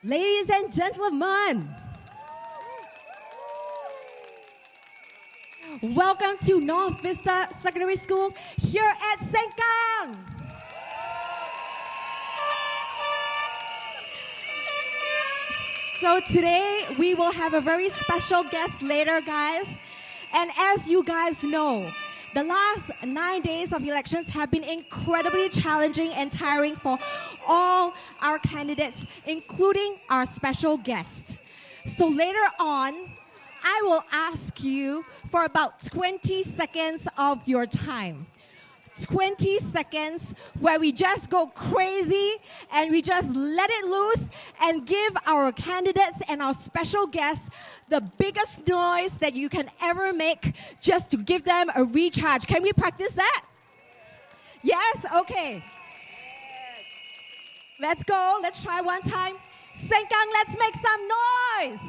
Ladies and gentlemen, welcome to North Vista Secondary School here at Sengkang. So today we will have a very special guest later, guys. And as you guys know, the last 9 days of elections have been incredibly challenging and tiring for all our candidates, including our special guest. So later on, I will ask you for about 20 seconds of your time. 20 seconds where we just go crazy and we just let it loose and give our candidates and our special guests the biggest noise that you can ever make just to give them a recharge. Can we practice that? Yes? Okay. Let's go. Let's try one time. Sengkang, let's make some noise.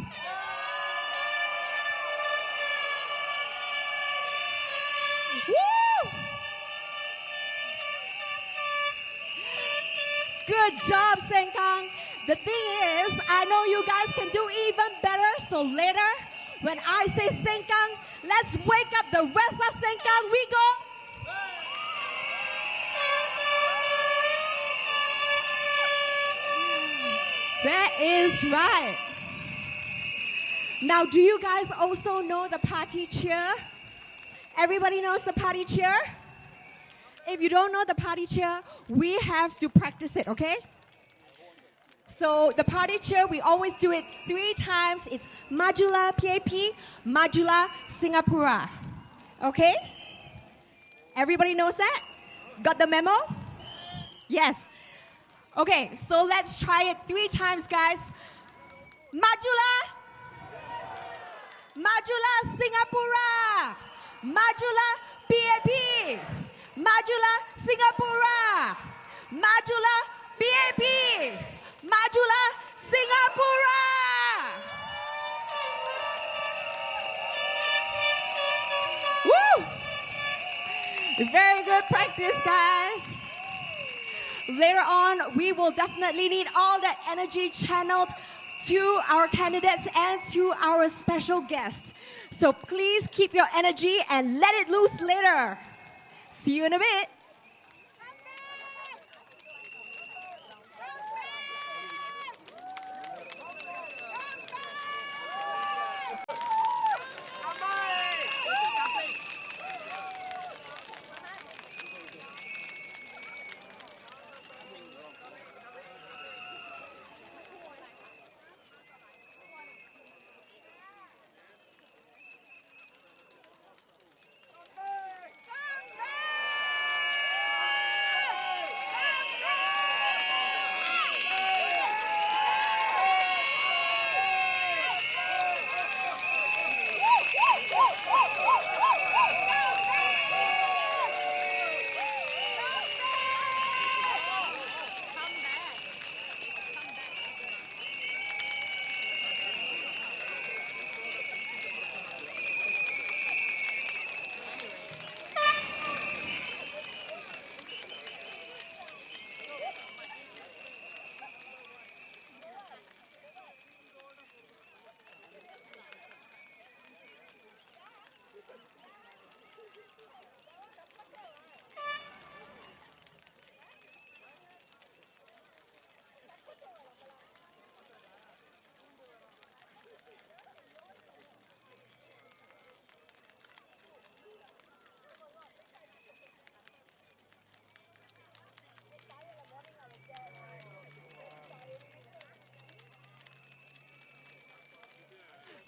Woo! Good job, Sengkang. The thing is, I know you guys can do even better, so later, when I say Sengkang, let's wake up the rest of Sengkang. We go. That is right. Now, do you guys also know the party cheer? Everybody knows the party cheer? If you don't know the party cheer, we have to practice it, okay? So the party cheer, we always do it 3 times. It's Majulah PAP, Majulah Singapura. Okay? Everybody knows that? Got the memo? Yes. Okay, so let's try it 3 times, guys. Majulah, Majulah Singapura, Majulah PAP, Majulah Singapura, Majulah PAP, Majulah Singapura. Woo! Very good practice, guys. Later on, we will definitely need all that energy channeled to our candidates and to our special guests. So please keep your energy and let it loose later. See you in a bit.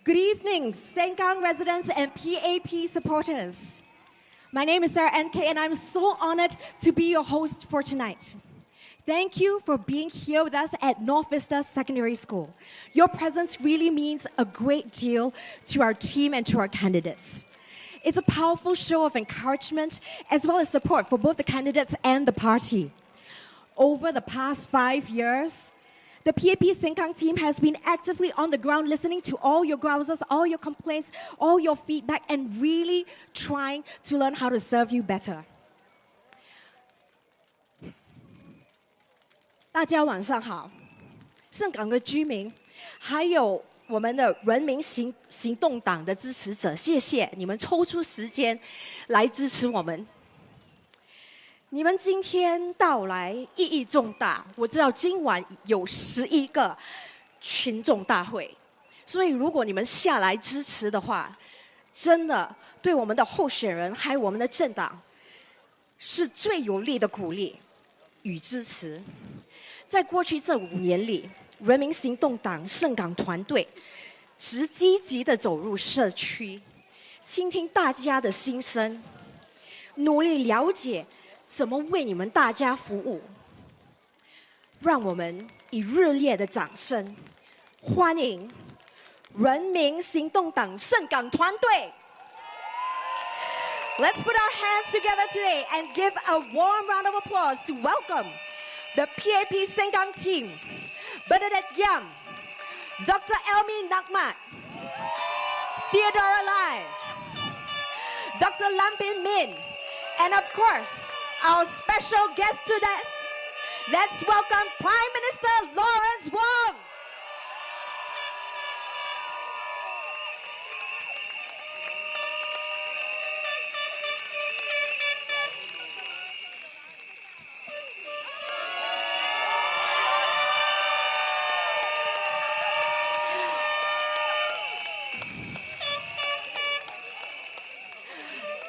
Good evening, Sengkang residents and PAP supporters. My name is Sarah NK and I'm so honored to be your host for tonight. Thank you for being here with us at North Vista Secondary School. Your presence really means a great deal to our team and to our candidates. It's a powerful show of encouragement as well as support for both the candidates and the party. Over the past 5 years, the PAP Sengkang team has been actively on the ground listening to all your grouses, all your complaints, all your feedback, and really trying to learn how to serve you better. 大家晚上好。盛港的居民，还有我们的人民行动党的支持者，谢谢你们抽出时间来支持我们。你们今天到来意义重大，我知道今晚有11个群众大会，所以如果你们下来支持的话，真的对我们的候选人还有我们的政党是最有力的鼓励与支持。在过去这5年里，人民行动党盛港团队直积极地走入社区，倾听大家的心声，努力了解怎么为你们大家服务。让我们以热烈的掌声欢迎人民行动党盛港团队。Let's put our hands together today and give a warm round of applause to welcome the PAP Sengkang team, Bernadette Yam, Dr. Elme, Theodora Lai, Dr. Lam Pin Min, and of course, our special guest today. Let's welcome Prime Minister Lawrence Wong.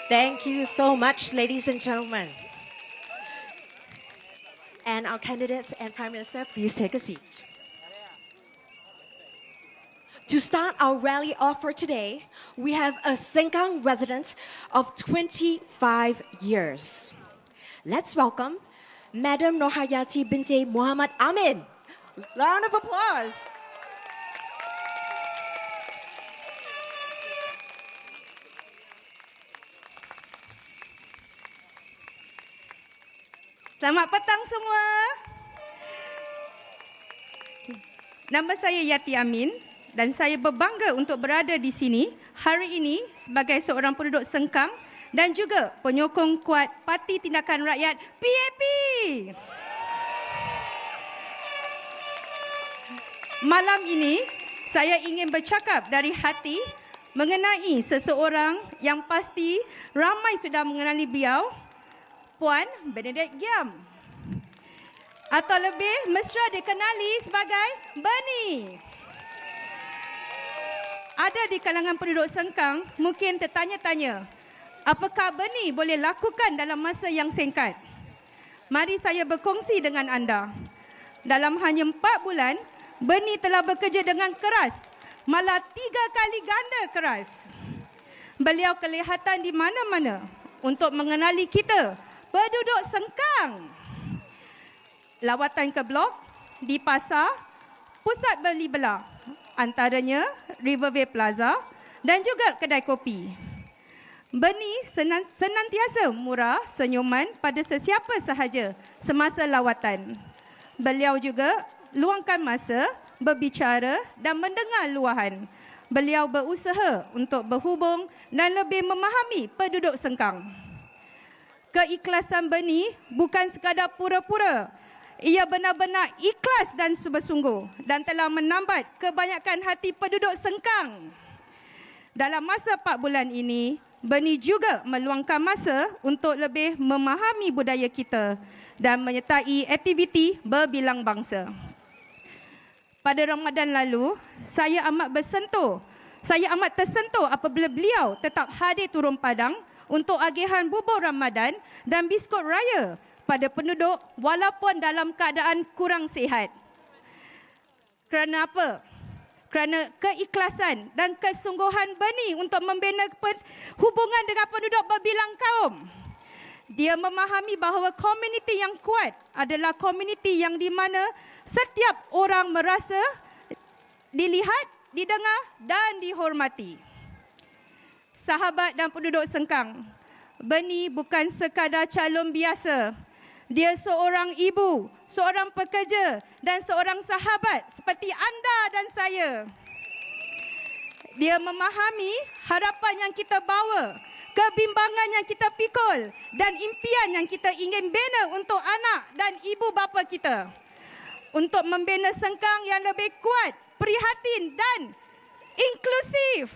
Thank you so much, ladies and gentlemen. And our candidates and Prime Minister, please take a seat. To start our rally off for today, we have a Sengkang resident of 25 years. Let's welcome Madam Nohayati binti Muhammad Amin. Round of applause. Selamat petang semua. Nama saya Yati Amin dan saya berbangga untuk berada di sini hari ini sebagai seorang penduduk Sengkang dan juga penyokong kuat Parti Tindakan Rakyat PAP. Malam ini saya ingin bercakap dari hati mengenai seseorang yang pasti ramai sudah mengenali beliau, Puan Bernadette Yam, atau lebih mesra dikenali sebagai Bernie. Ada di kalangan penduduk Sengkang mungkin tertanya-tanya, apakah Bernie boleh lakukan dalam masa yang singkat? Mari saya berkongsi dengan anda. Dalam hanya 4 bulan, Bernie telah bekerja dengan keras, malah 3 kali ganda keras. Beliau kelihatan di mana-mana untuk mengenali kita, penduduk Sengkang. Lawatan ke blok, di pasar, pusat beli belah, antaranya Rivervale Plaza dan juga kedai kopi. Bernie senantiasa murah senyuman pada sesiapa sahaja semasa lawatan. Beliau juga luangkan masa berbicara dan mendengar luahan. Beliau berusaha untuk berhubung dan lebih memahami penduduk Sengkang. Keikhlasan Bernie bukan sekadar pura-pura. Ia benar-benar ikhlas dan sungguh-sungguh dan telah menambat kebanyakan hati penduduk Sengkang. Dalam masa 4 bulan ini, Bernie juga meluangkan masa untuk lebih memahami budaya kita dan menyertai aktiviti berbilang bangsa. Pada Ramadan lalu, saya amat tersentuh apabila beliau tetap hadir turun padang untuk agihan bubur Ramadan dan biskut raya pada penduduk walaupun dalam keadaan kurang sihat. Kerana apa? Kerana keikhlasan dan kesungguhan Bernie untuk membina hubungan dengan penduduk berbilang kaum. Dia memahami bahawa komuniti yang kuat adalah komuniti yang di mana setiap orang merasa dilihat, didengar dan dihormati. Sahabat dan penduduk Sengkang, Bernie bukan sekadar calon biasa. Dia seorang ibu, seorang pekerja dan seorang sahabat seperti anda dan saya. Dia memahami harapan yang kita bawa, kebimbangan yang kita pikul dan impian yang kita ingin bina untuk anak dan ibu bapa kita. untuk membina Sengkang yang lebih kuat, prihatin dan inklusif.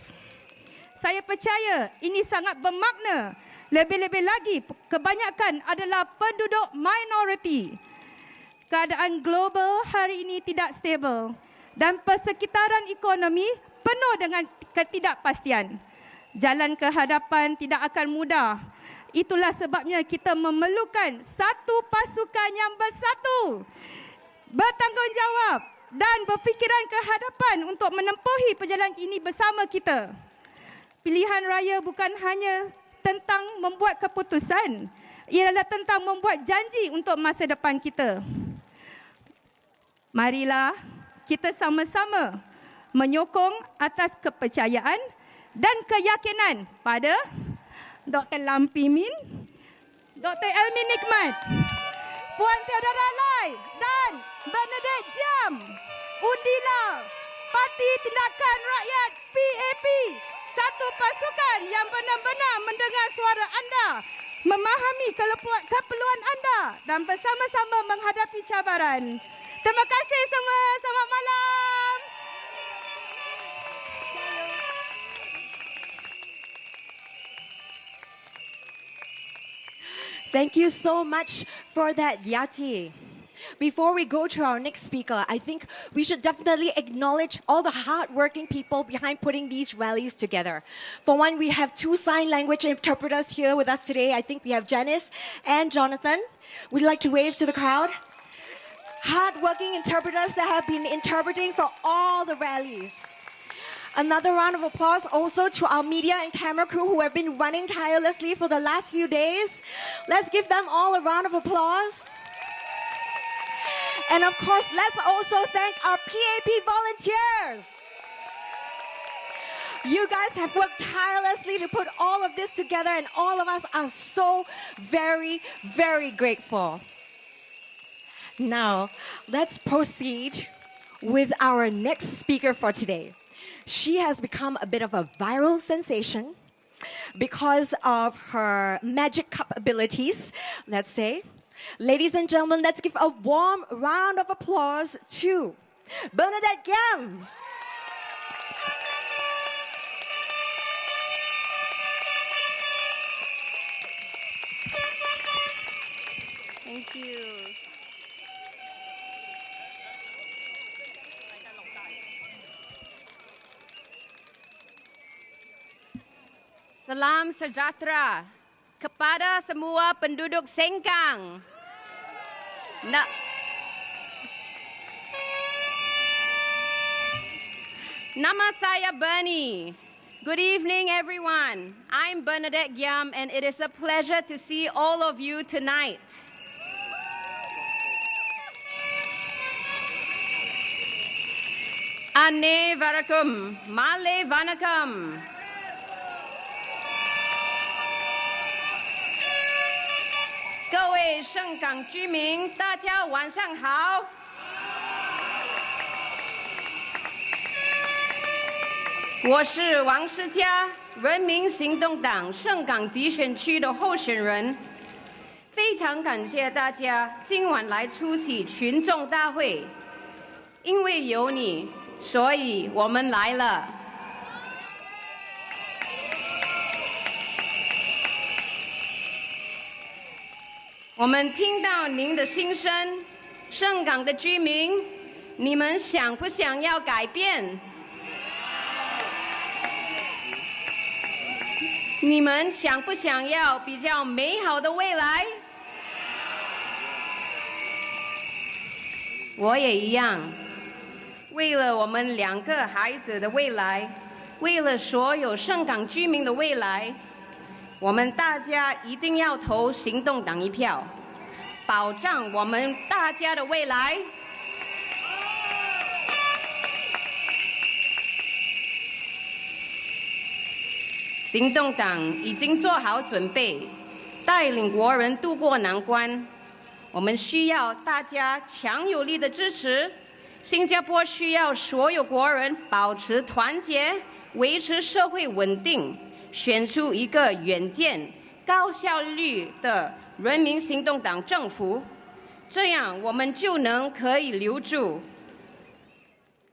Saya percaya ini sangat bermakna. Lebih-lebih lagi, kebanyakan adalah penduduk minoriti. Keadaan global hari ini tidak stabil dan persekitaran ekonomi penuh dengan ketidakpastian. Jalan ke hadapan tidak akan mudah. Itulah sebabnya kita memerlukan satu pasukan yang bersatu, bertanggungjawab dan berfikiran ke hadapan untuk menempuhi perjalanan ini bersama kita. Pilihan raya bukan hanya tentang membuat keputusan, ia adalah tentang membuat janji untuk masa depan kita. Marilah kita sama-sama menyokong atas kepercayaan dan keyakinan pada Dr. Lam Pin Min, Dr. Elme Nikmat, Puan Theodora Lai dan Bernadette Yam. Undilah Parti Tindakan Rakyat PAP, satu pasukan yang benar-benar mendengar suara anda, memahami keperluan anda dan bersama-sama menghadapi cabaran. Terima kasih semua. Selamat malam. Thank you so much for that, Yati. Before we go to our next speaker, I think we should definitely acknowledge all the hardworking people behind putting these rallies together. For one, we have 2 sign language interpreters here with us today. I think we have Janice and Jonathan. Would you like to wave to the crowd? Hardworking interpreters that have been interpreting for all the rallies. Another round of applause also to our media and camera crew who have been running tirelessly for the last few days. Let's give them all a round of applause. And of course, let's also thank our PAP volunteers. You guys have worked tirelessly to put all of this together, and all of us are so very, very grateful. Now, let's proceed with our next speaker for today. She has become a bit of a viral sensation because of her magic cup abilities, let's say. Ladies and gentlemen, let's give a warm round of applause to Bernadette Yam. Thank you. Salam sejahtera kepada semua penduduk Sengkang. Nama saya Bernie. Good evening, everyone. I'm Bernadette Yam, and it is a pleasure to see all of you tonight. Ane varakum, male vanakam. 各位盛港居民，大家晚上好。我是王诗佳，人民行动党盛港集选区的候选人。非常感谢大家今晚来出席群众大会，因为有你，所以我们来了。 我们听到您的心声，盛港的居民，你们想不想要改变？你们想不想要比较美好的未来？我也一样，为了我们2个孩子的未来，为了所有盛港居民的未来。 我们大家一定要投行动党一票，保障我们大家的未来。行动党已经做好准备，带领国人渡过难关。我们需要大家强有力的支持。新加坡需要所有国人保持团结，维持社会稳定。 选出一个远见、高效率的人民行动党政府，这样我们就能可以留住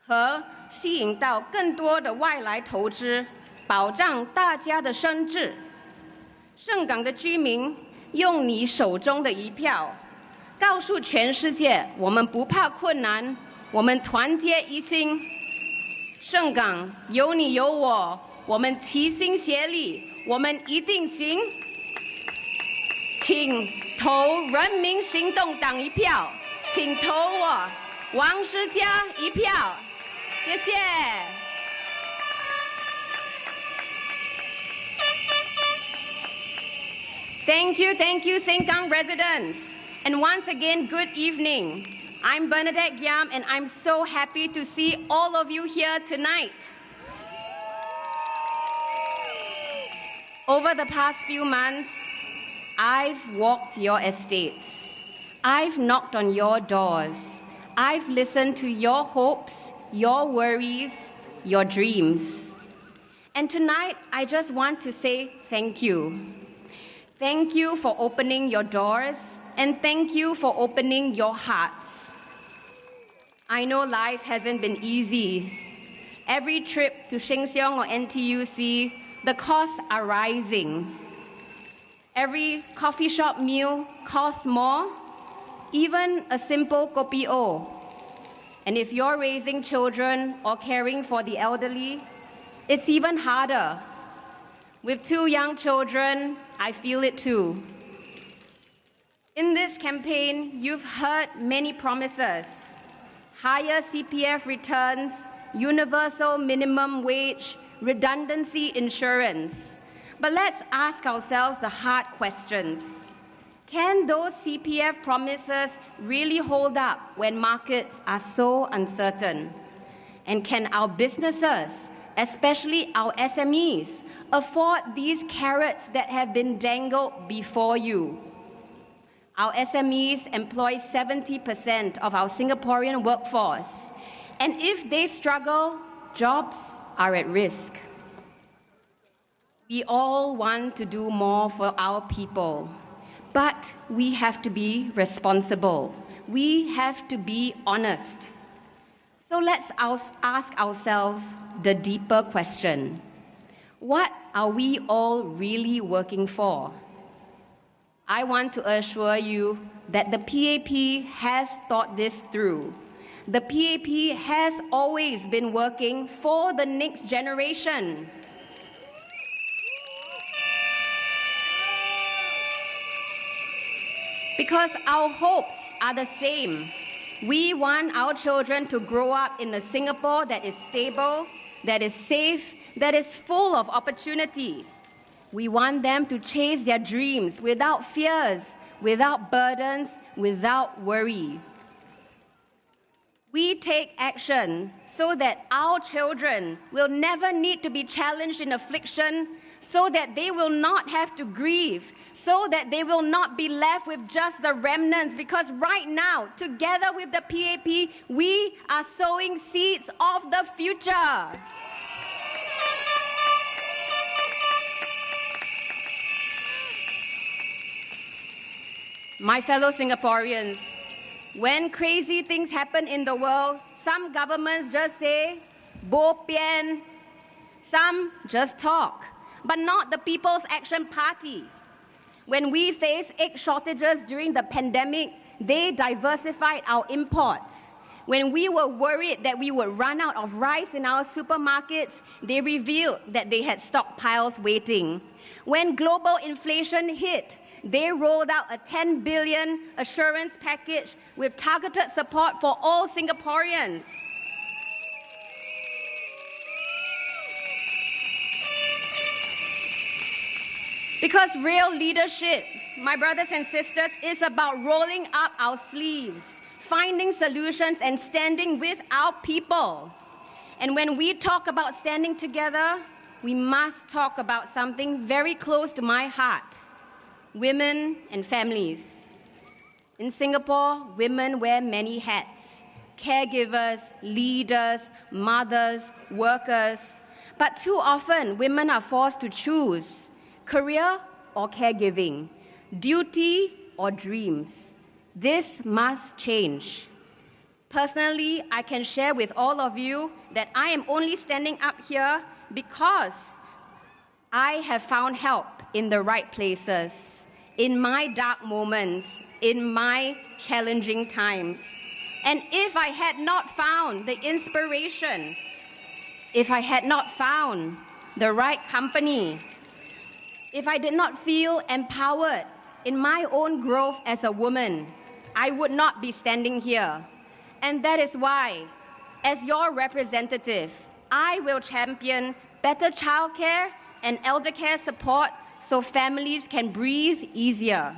和吸引到更多的外来投资，保障大家的生计。盛港的居民，用你手中的一票，告诉全世界，我们不怕困难，我们团结一心。盛港有你有我，我们齐心协力，我们一定行。请投人民行动党一票，请投我王诗佳一票，谢谢。Thank you, Sengkang residents. And once again, good evening. I'm Bernadette Yam, and I'm so happy to see all of you here tonight. Over the past few months, I've walked your estates. I've knocked on your doors. I've listened to your hopes, your worries, your dreams. And tonight, I just want to say thank you. Thank you for opening your doors, and thank you for opening your hearts. I know life hasn't been easy. Every trip to Shengkang or NTUC, the costs are rising. Every coffee shop meal costs more, even a simple kopi o. And if you're raising children or caring for the elderly, it's even harder. With 2 young children, I feel it too. In this campaign, you've heard many promises: higher CPF returns, universal minimum wage, redundancy insurance. But let's ask ourselves the hard questions. Can those CPF promises really hold up when markets are so uncertain? And can our businesses, especially our SMEs, afford these carrots that have been dangled before you? Our SMEs employ 70% of our Singaporean workforce. And if they struggle, jobs are at risk. We all want to do more for our people, but we have to be responsible. We have to be honest. So let's ask ourselves the deeper question: what are we all really working for? I want to assure you that the PAP has thought this through. The PAP has always been working for the next generation. Because our hopes are the same. We want our children to grow up in a Singapore that is stable, that is safe, that is full of opportunity. We want them to chase their dreams without fears, without burdens, without worry. We take action so that our children will never need to be challenged in affliction, so that they will not have to grieve, so that they will not be left with just the remnants. Because right now, together with the PAP, we are sowing seeds of the future. My fellow Singaporeans, when crazy things happen in the world, some governments just say, bo pian. Some just talk, but not the People's Action Party. When we faced egg shortages during the pandemic, they diversified our imports. When we were worried that we would run out of rice in our supermarkets, they revealed that they had stockpiles waiting. When global inflation hit, they rolled out a 10 billion assurance package with targeted support for all Singaporeans. Because real leadership, my brothers and sisters, is about rolling up our sleeves, finding solutions, and standing with our people. And when we talk about standing together, we must talk about something very close to my heart: women and families. In Singapore, women wear many hats: caregivers, leaders, mothers, workers. But too often, women are forced to choose career or caregiving, duty or dreams. This must change. Personally, I can share with all of you that I am only standing up here because I have found help in the right places, in my dark moments, in my challenging times. And if I had not found the inspiration, if I had not found the right company, if I did not feel empowered in my own growth as a woman, I would not be standing here. And that is why, as your representative, I will champion better childcare and elder care support so families can breathe easier.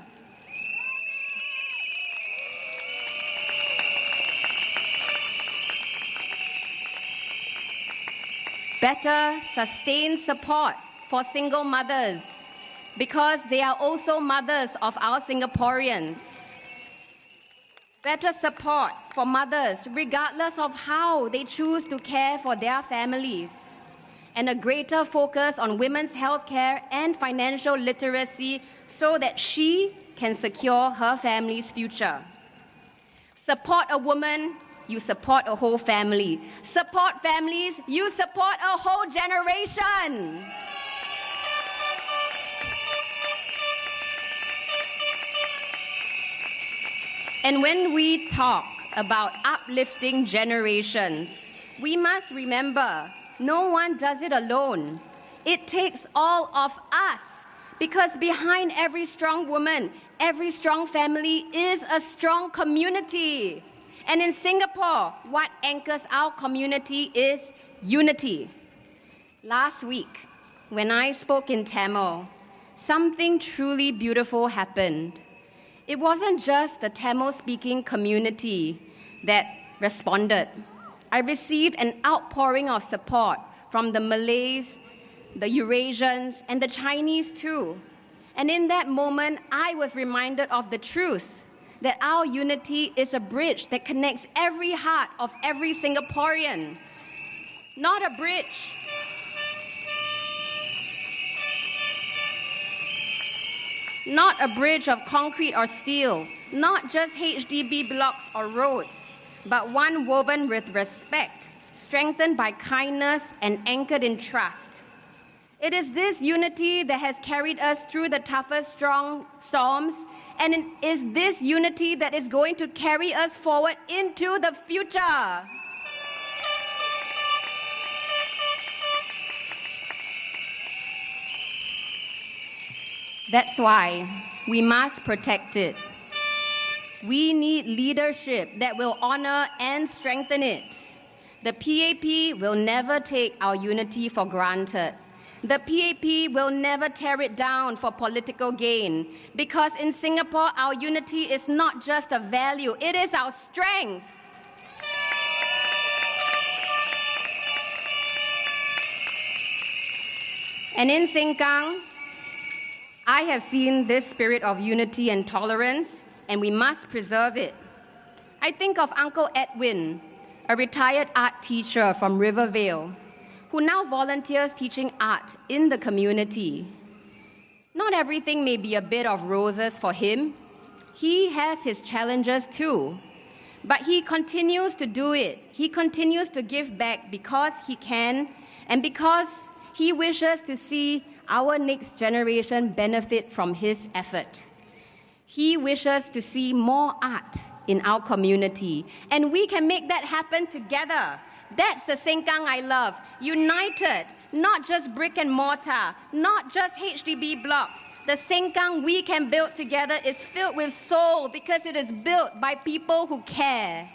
Better sustained support for single mothers because they are also mothers of our Singaporeans. Better support for mothers regardless of how they choose to care for their families. And a greater focus on women's health care and financial literacy so that she can secure her family's future. Support a woman, you support a whole family. Support families, you support a whole generation. And when we talk about uplifting generations, we must remember no one does it alone. It takes all of us, because behind every strong woman, every strong family is a strong community. And in Singapore, what anchors our community is unity. Last week, when I spoke in Tamil, something truly beautiful happened. It wasn't just the Tamil-speaking community that responded. I received an outpouring of support from the Malays, the Eurasians, and the Chinese too. And in that moment, I was reminded of the truth that our unity is a bridge that connects every heart of every Singaporean. Not a bridge. Not a bridge of concrete or steel, not just HDB blocks or roads, but one woven with respect, strengthened by kindness and anchored in trust. It is this unity that has carried us through the toughest storms, and it is this unity that is going to carry us forward into the future. That's why we must protect it. We need leadership that will honor and strengthen it. The PAP will never take our unity for granted. The PAP will never tear it down for political gain, because in Singapore, our unity is not just a value, it is our strength. And in Sengkang, I have seen this spirit of unity and tolerance, and we must preserve it. I think of Uncle Edwin, a retired art teacher from Rivervale, who now volunteers teaching art in the community. Not everything may be a bed of roses for him. He has his challenges too, but he continues to do it. He continues to give back because he can, and because he wishes to see our next generation benefit from his effort. He wishes to see more art in our community, and we can make that happen together. That's the Sengkang I love. United, not just brick and mortar, not just HDB blocks. The Sengkang we can build together is filled with soul because it is built by people who care.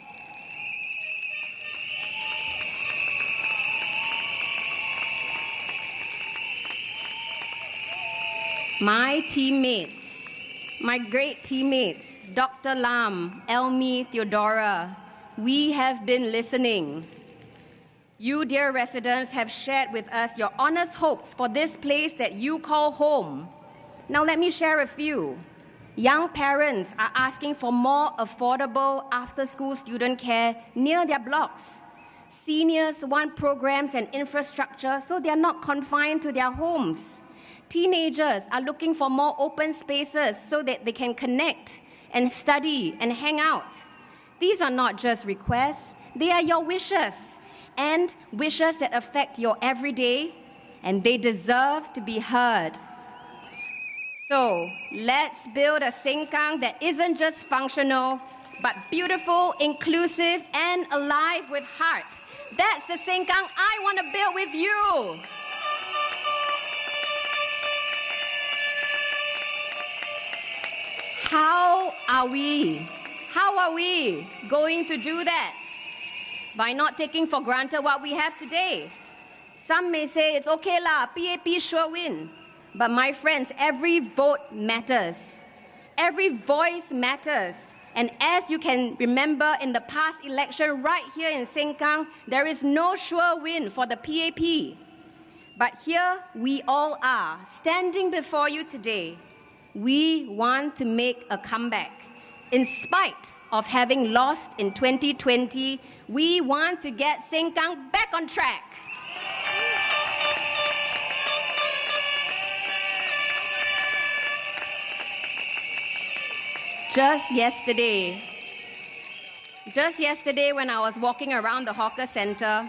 My teammates, my great teammates, Dr. Lam, Elme, Theodora, we have been listening. You, dear residents, have shared with us your honest hopes for this place that you call home. Now let me share a few. Young parents are asking for more affordable after-school student care near their blocks. Seniors want programs and infrastructure so they are not confined to their homes. Teenagers are looking for more open spaces so that they can connect and study and hang out. These are not just requests, they are your wishes, and wishes that affect your everyday, and they deserve to be heard. So let's build a Sengkang that isn't just functional, but beautiful, inclusive, and alive with heart. That's the Sengkang I want to build with you. How are we going to do that? By not taking for granted what we have today. Some may say it's okay lah, PAP sure win. But my friends, every vote matters. Every voice matters. And as you can remember in the past election right here in Sengkang, there is no sure win for the PAP. But here we all are, standing before you today. We want to make a comeback. In spite of having lost in 2020, we want to get Sengkang back on track. Just yesterday when I was walking around the hawker center,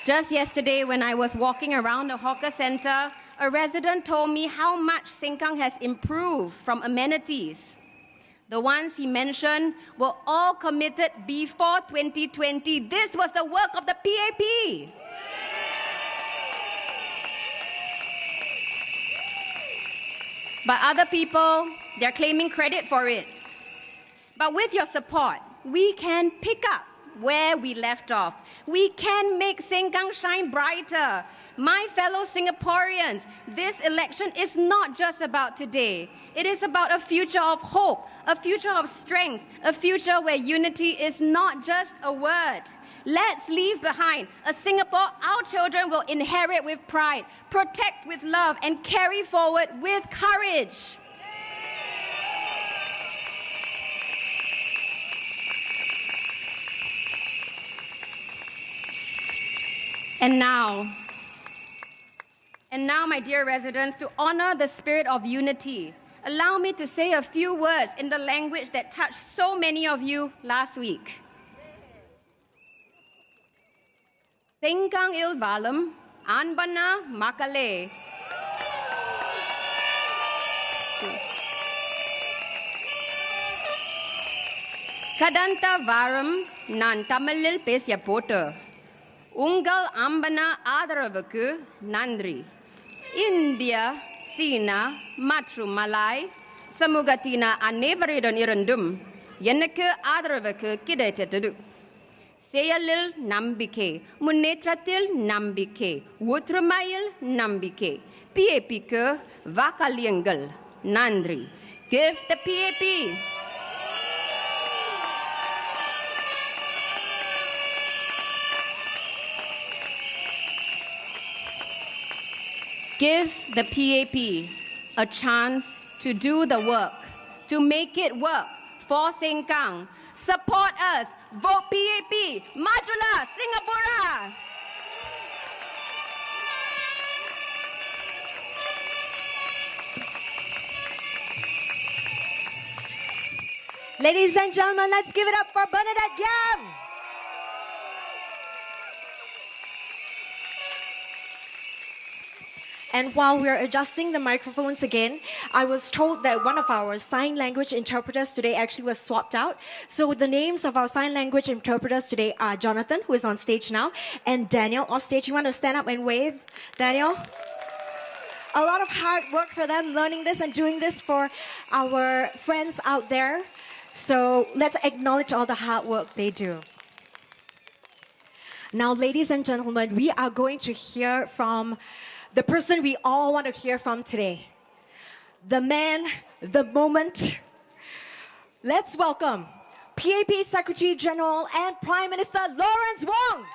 Just yesterday, when I was walking around the hawker center, a resident told me how much Sengkang has improved from amenities. The ones he mentioned were all committed before 2020. This was the work of the PAP. But other people, they're claiming credit for it. But with your support, we can pick up where we left off. We can make Sengkang shine brighter. My fellow Singaporeans, this election is not just about today. It is about a future of hope, a future of strength, a future where unity is not just a word. Let's leave behind a Singapore our children will inherit with pride, protect with love, and carry forward with courage. And now, my dear residents, to honor the spirit of unity, allow me to say a few words in the language that touched so many of you last week. Sengkang il valam, anbana makale. Kadanta varam nan tamilil pesya pota. Ungal ambana adaravaku nandri. India, Sina, Matru Malai, Samugatina anevaridon irandum. Yenake adaravaku kidetetu. Seyalil nambike, Munetratil nambike, Wutrumayil nambike, PAP vakaliangal, Nandri. Give the PAP. Give the PAP a chance to do the work, to make it work for Sengkang. Support us. Vote PAP. Majulah, Singapura. Ladies and gentlemen, let's give it up for Bernadette Yam. And while we're adjusting the microphones again, I was told that one of our sign language interpreters today actually was swapped out. So the names of our sign language interpreters today are Jonathan, who is on stage now, and Daniel off stage. You want to stand up and wave, Daniel? A lot of hard work for them learning this and doing this for our friends out there. So let's acknowledge all the hard work they do. Now, ladies and gentlemen, we are going to hear from the person we all want to hear from today. The man, the moment. Let's welcome PAP Secretary General and Prime Minister Lawrence Wong.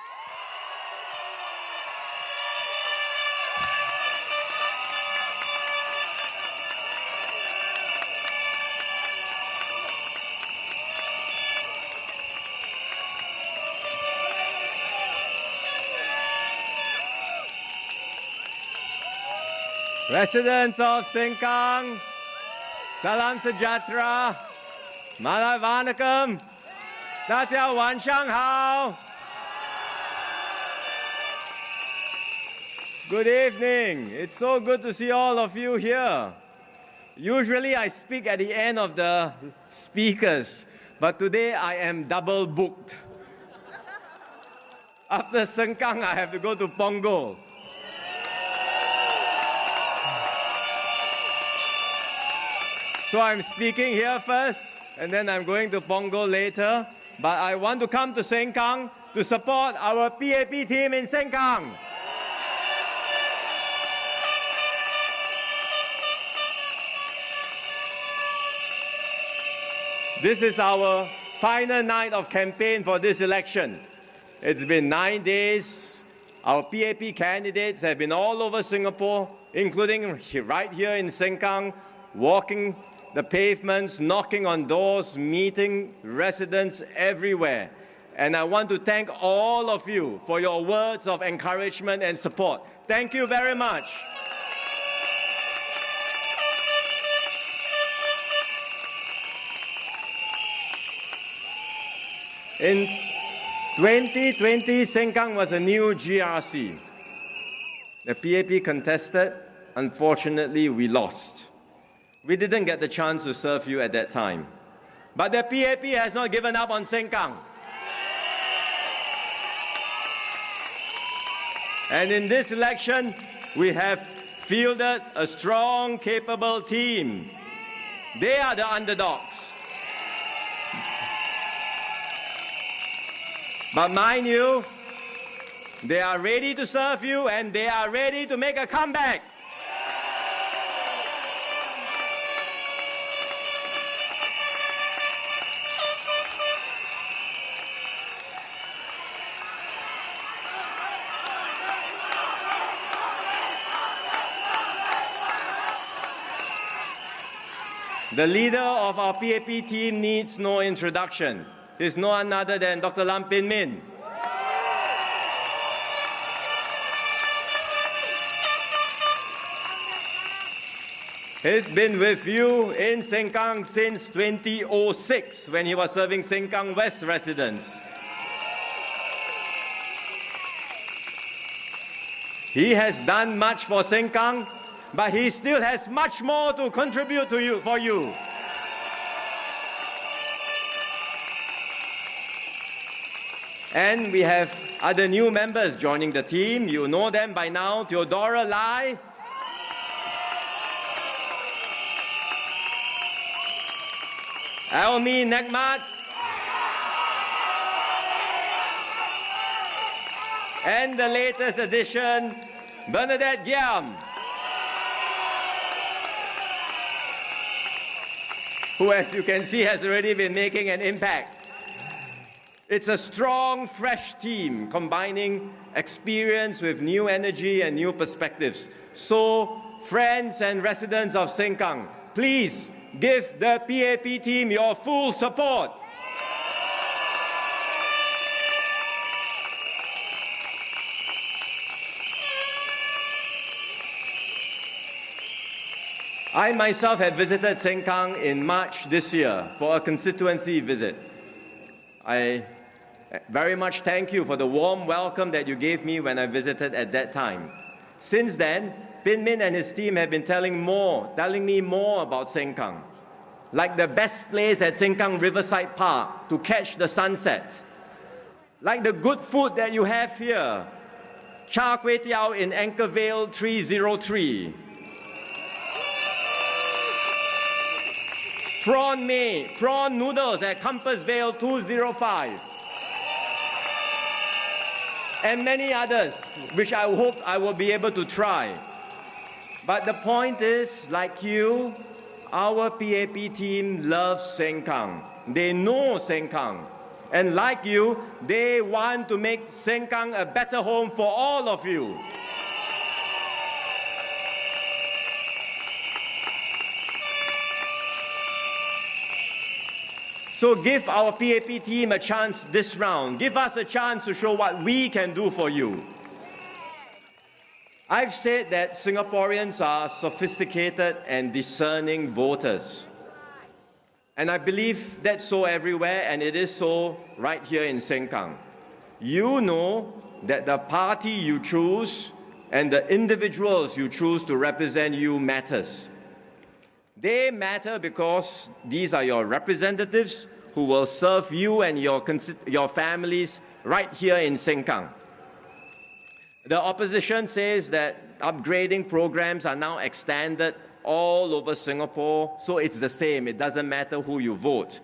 Residents of Sengkang, Salam Sejahtera, Malai Vanakkam, 大家晚上好. Good evening. It's so good to see all of you here. Usually I speak at the end of the speakers, but today I am double booked. After Sengkang, I have to go to Punggol. So I'm speaking here first, and then I'm going to Punggol later. But I want to come to Sengkang to support our PAP team in Sengkang. This is our final night of campaign for this election. It's been 9 days. Our PAP candidates have been all over Singapore, including right here in Sengkang, walking the pavements, knocking on doors, meeting residents everywhere. And I want to thank all of you for your words of encouragement and support. Thank you very much. In 2020, Sengkang was a new GRC. The PAP contested. Unfortunately, we lost. We didn't get the chance to serve you at that time. But the PAP has not given up on Sengkang. And in this election, we have fielded a strong, capable team. They are the underdogs. But mind you, they are ready to serve you and they are ready to make a comeback. The leader of our PAP team needs no introduction. He's no one other than Dr. Lam Pin Min. He's been with you in Sengkang since 2006 when he was serving Sengkang West residents. He has done much for Sengkang, but he still has much more to contribute to you, for you. And we have other new members joining the team. You know them by now. Theodora Lai, Elme and the latest addition, Bernadette Yam, who, as you can see, has already been making an impact. It's a strong, fresh team combining experience with new energy and new perspectives. So, friends and residents of Sengkang, please give the PAP team your full support. I myself had visited Sengkang in March this year for a constituency visit. I very much thank you for the warm welcome that you gave me when I visited at that time. Since then, Pin Min and his team have been telling me more about Sengkang, like the best place at Sengkang Riverside Park to catch the sunset, like the good food that you have here, Char Kway Teow in Anchorvale 303, prawn noodles at Compassvale 205, and many others, which I hope I will be able to try. But the point is, like you, our PAP team loves Sengkang. They know Sengkang. And like you, they want to make Sengkang a better home for all of you. So give our PAP team a chance this round. Give us a chance to show what we can do for you. I've said that Singaporeans are sophisticated and discerning voters. And I believe that's so everywhere, and it is so right here in Sengkang. You know that the party you choose and the individuals you choose to represent you matters. They matter because these are your representatives who will serve you and your families right here in Sengkang. The opposition says that upgrading programs are now extended all over Singapore, so it's the same. It doesn't matter who you vote.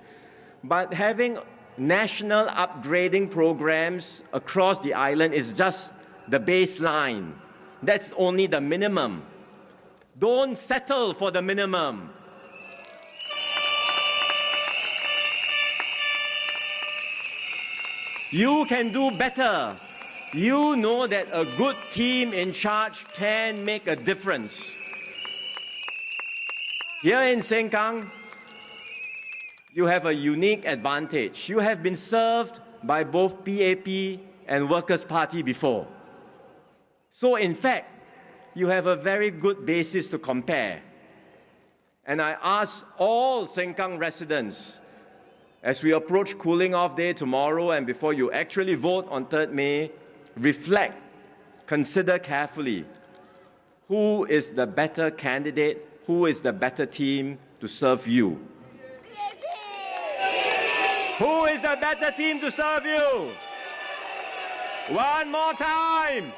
But having national upgrading programs across the island is just the baseline. That's only the minimum. Don't settle for the minimum. You can do better. You know that a good team in charge can make a difference. Here in Sengkang, you have a unique advantage. You have been served by both PAP and Workers' Party before. So in fact, you have a very good basis to compare. And I ask all Sengkang residents, as we approach cooling off day tomorrow and before you actually vote on 3rd May, reflect, consider carefully who is the better candidate, who is the better team to serve you. Who is the better team to serve you? One more time.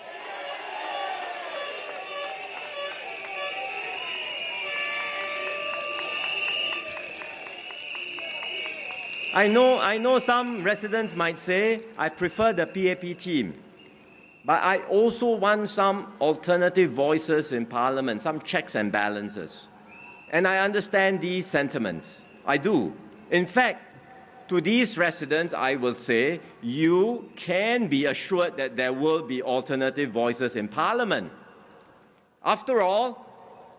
I know some residents might say, I prefer the PAP team. But I also want some alternative voices in Parliament, some checks and balances. And I understand these sentiments. I do. In fact, to these residents, I will say, you can be assured that there will be alternative voices in Parliament. After all,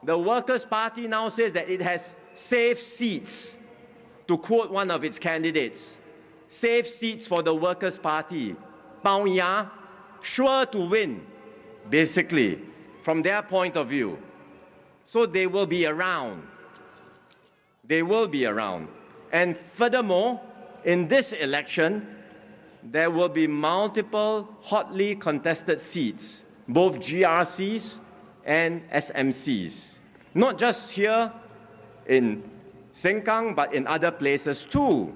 the Workers' Party now says that it has safe seats. To quote one of its candidates, safe seats for the Workers' Party. Bao ya, sure to win, basically, from their point of view. So they will be around. They will be around. And furthermore, in this election, there will be multiple hotly contested seats, both GRCs and SMCs. Not just here in Sengkang, but in other places too.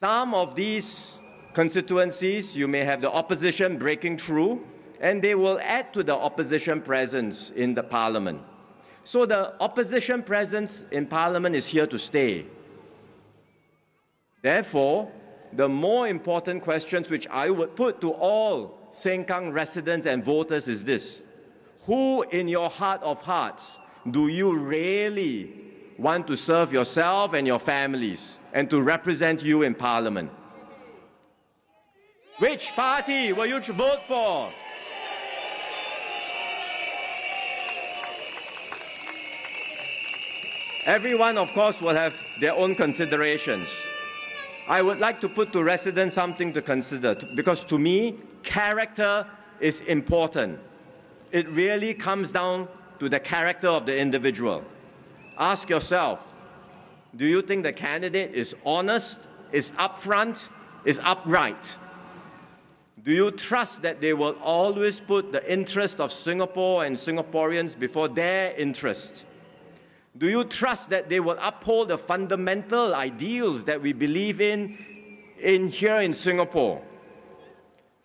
Some of these constituencies, you may have the opposition breaking through, and they will add to the opposition presence in the Parliament. So the opposition presence in Parliament is here to stay. Therefore, the more important questions which I would put to all Sengkang residents and voters is this: who in your heart of hearts do you really want to serve yourself and your families and to represent you in Parliament? Which party will you vote for? Everyone, of course, will have their own considerations. I would like to put to residents something to consider, because to me, character is important. It really comes down to the character of the individual. Ask yourself, do you think the candidate is honest, is upfront, is upright? Do you trust that they will always put the interest of Singapore and Singaporeans before their interest? Do you trust that they will uphold the fundamental ideals that we believe in here in Singapore?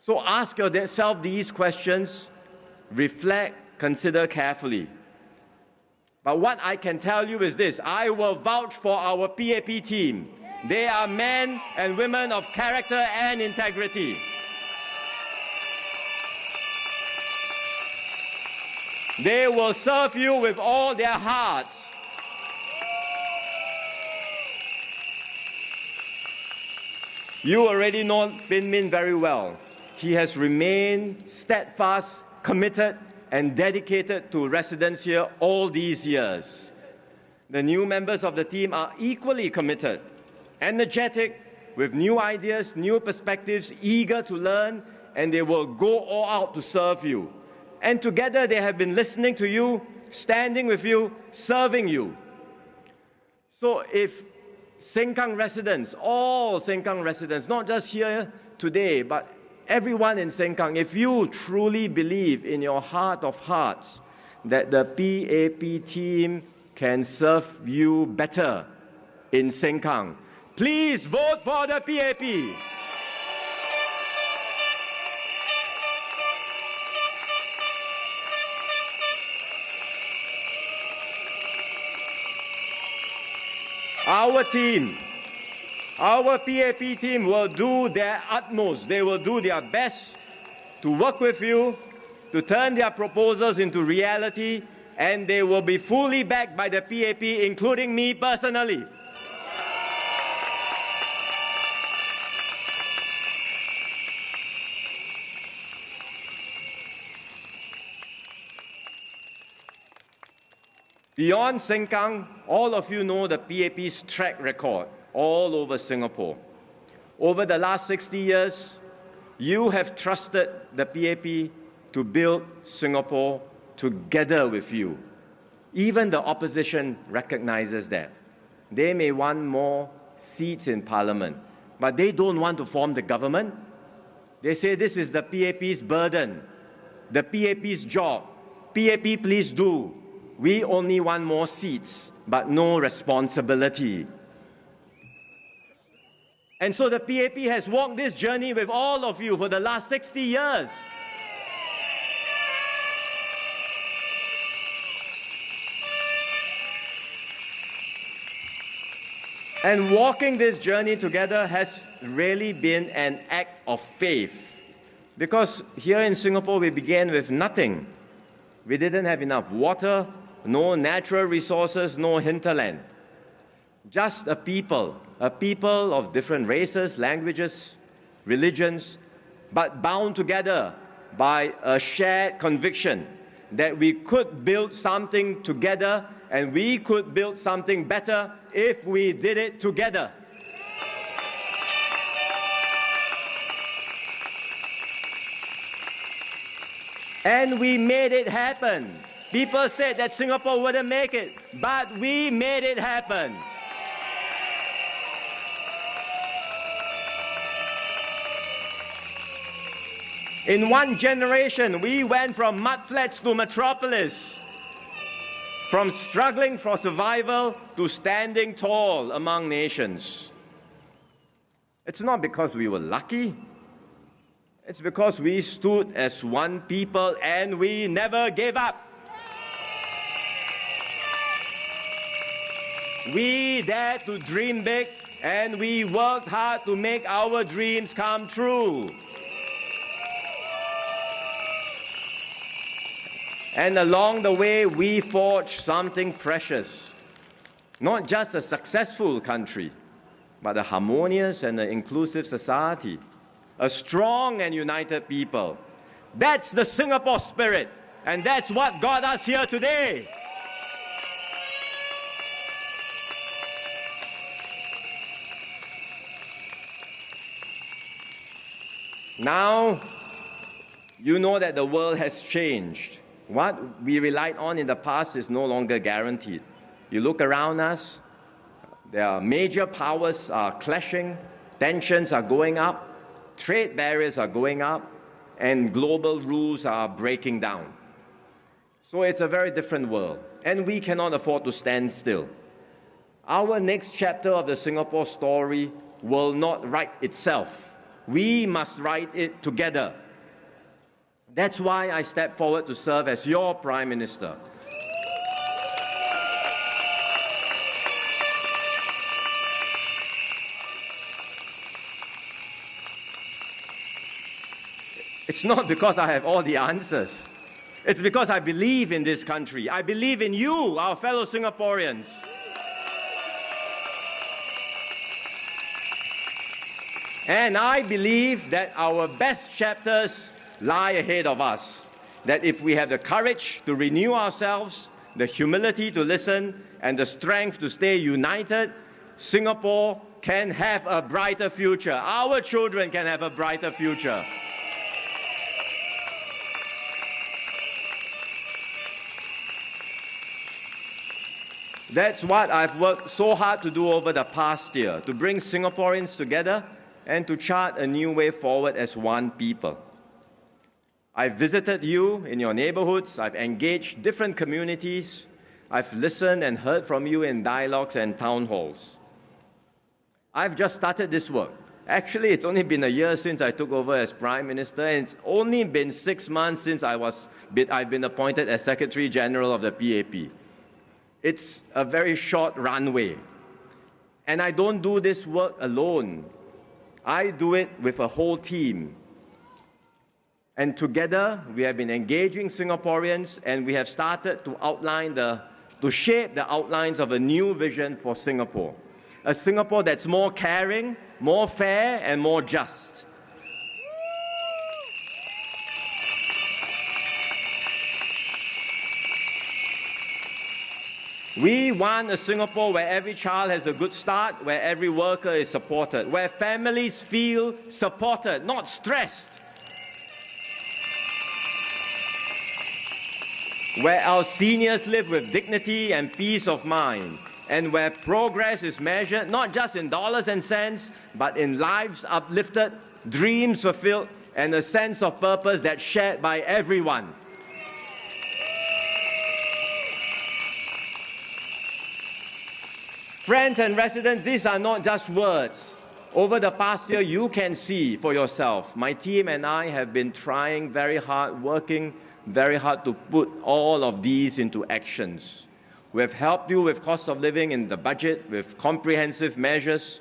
So ask yourself these questions, reflect, consider carefully. But what I can tell you is this: I will vouch for our PAP team. They are men and women of character and integrity. They will serve you with all their hearts. You already know Lam Pin Min very well. He has remained steadfast, committed, and dedicated to residents here all these years. The new members of the team are equally committed, energetic, with new ideas, new perspectives, eager to learn, and they will go all out to serve you. And together they have been listening to you, standing with you, serving you. So if Sengkang residents, all Sengkang residents, not just here today, but everyone in Sengkang, if you truly believe in your heart of hearts that the PAP team can serve you better in Sengkang, please vote for the PAP. Our team, our PAP team will do their utmost. They will do their best to work with you, to turn their proposals into reality, and they will be fully backed by the PAP, including me personally. Beyond Sengkang, all of you know the PAP's track record all over Singapore. Over the last 60 years, you have trusted the PAP to build Singapore together with you. Even the opposition recognizes that. They may want more seats in Parliament, but they don't want to form the government. They say this is the PAP's burden, the PAP's job. PAP, please do. We only want more seats, but no responsibility. And so the PAP has walked this journey with all of you for the last 60 years. And walking this journey together has really been an act of faith. Because here in Singapore, we began with nothing. We didn't have enough water, no natural resources, no hinterland. Just a people of different races, languages, religions, but bound together by a shared conviction that we could build something together and we could build something better if we did it together. And we made it happen. People said that Singapore wouldn't make it, but we made it happen. In one generation, we went from mudflats to metropolis, from struggling for survival to standing tall among nations. It's not because we were lucky. It's because we stood as one people and we never gave up. We dared to dream big and we worked hard to make our dreams come true. And along the way, we forged something precious. Not just a successful country, but a harmonious and an inclusive society. A strong and united people. That's the Singapore spirit, and that's what got us here today. Now, you know that the world has changed. What we relied on in the past is no longer guaranteed. You look around us, there are major powers are clashing, tensions are going up, trade barriers are going up, and global rules are breaking down. So it's a very different world, and we cannot afford to stand still. Our next chapter of the Singapore story will not write itself. We must write it together. That's why I step forward to serve as your Prime Minister. It's not because I have all the answers. It's because I believe in this country. I believe in you, our fellow Singaporeans. And I believe that our best chapters lie ahead of us. That if we have the courage to renew ourselves, the humility to listen, and the strength to stay united, Singapore can have a brighter future. Our children can have a brighter future. That's what I've worked so hard to do over the past year, to bring Singaporeans together and to chart a new way forward as one people. I've visited you in your neighborhoods, I've engaged different communities, I've listened and heard from you in dialogues and town halls. I've just started this work. Actually, it's only been a year since I took over as Prime Minister, and it's only been 6 months since I've been appointed as Secretary General of the PAP. It's a very short runway. And I don't do this work alone. I do it with a whole team. And together, we have been engaging Singaporeans, and we have started to shape the outlines of a new vision for Singapore. A Singapore that's more caring, more fair, and more just. We want a Singapore where every child has a good start, where every worker is supported, where families feel supported, not stressed. Where our seniors live with dignity and peace of mind, and where progress is measured not just in dollars and cents, but in lives uplifted, dreams fulfilled, and a sense of purpose that's shared by everyone. Friends and residents, these are not just words. Over the past year, you can see for yourself. My team and I have been trying very hard, working very hard to put all of these into actions. We have helped you with cost of living in the budget, with comprehensive measures.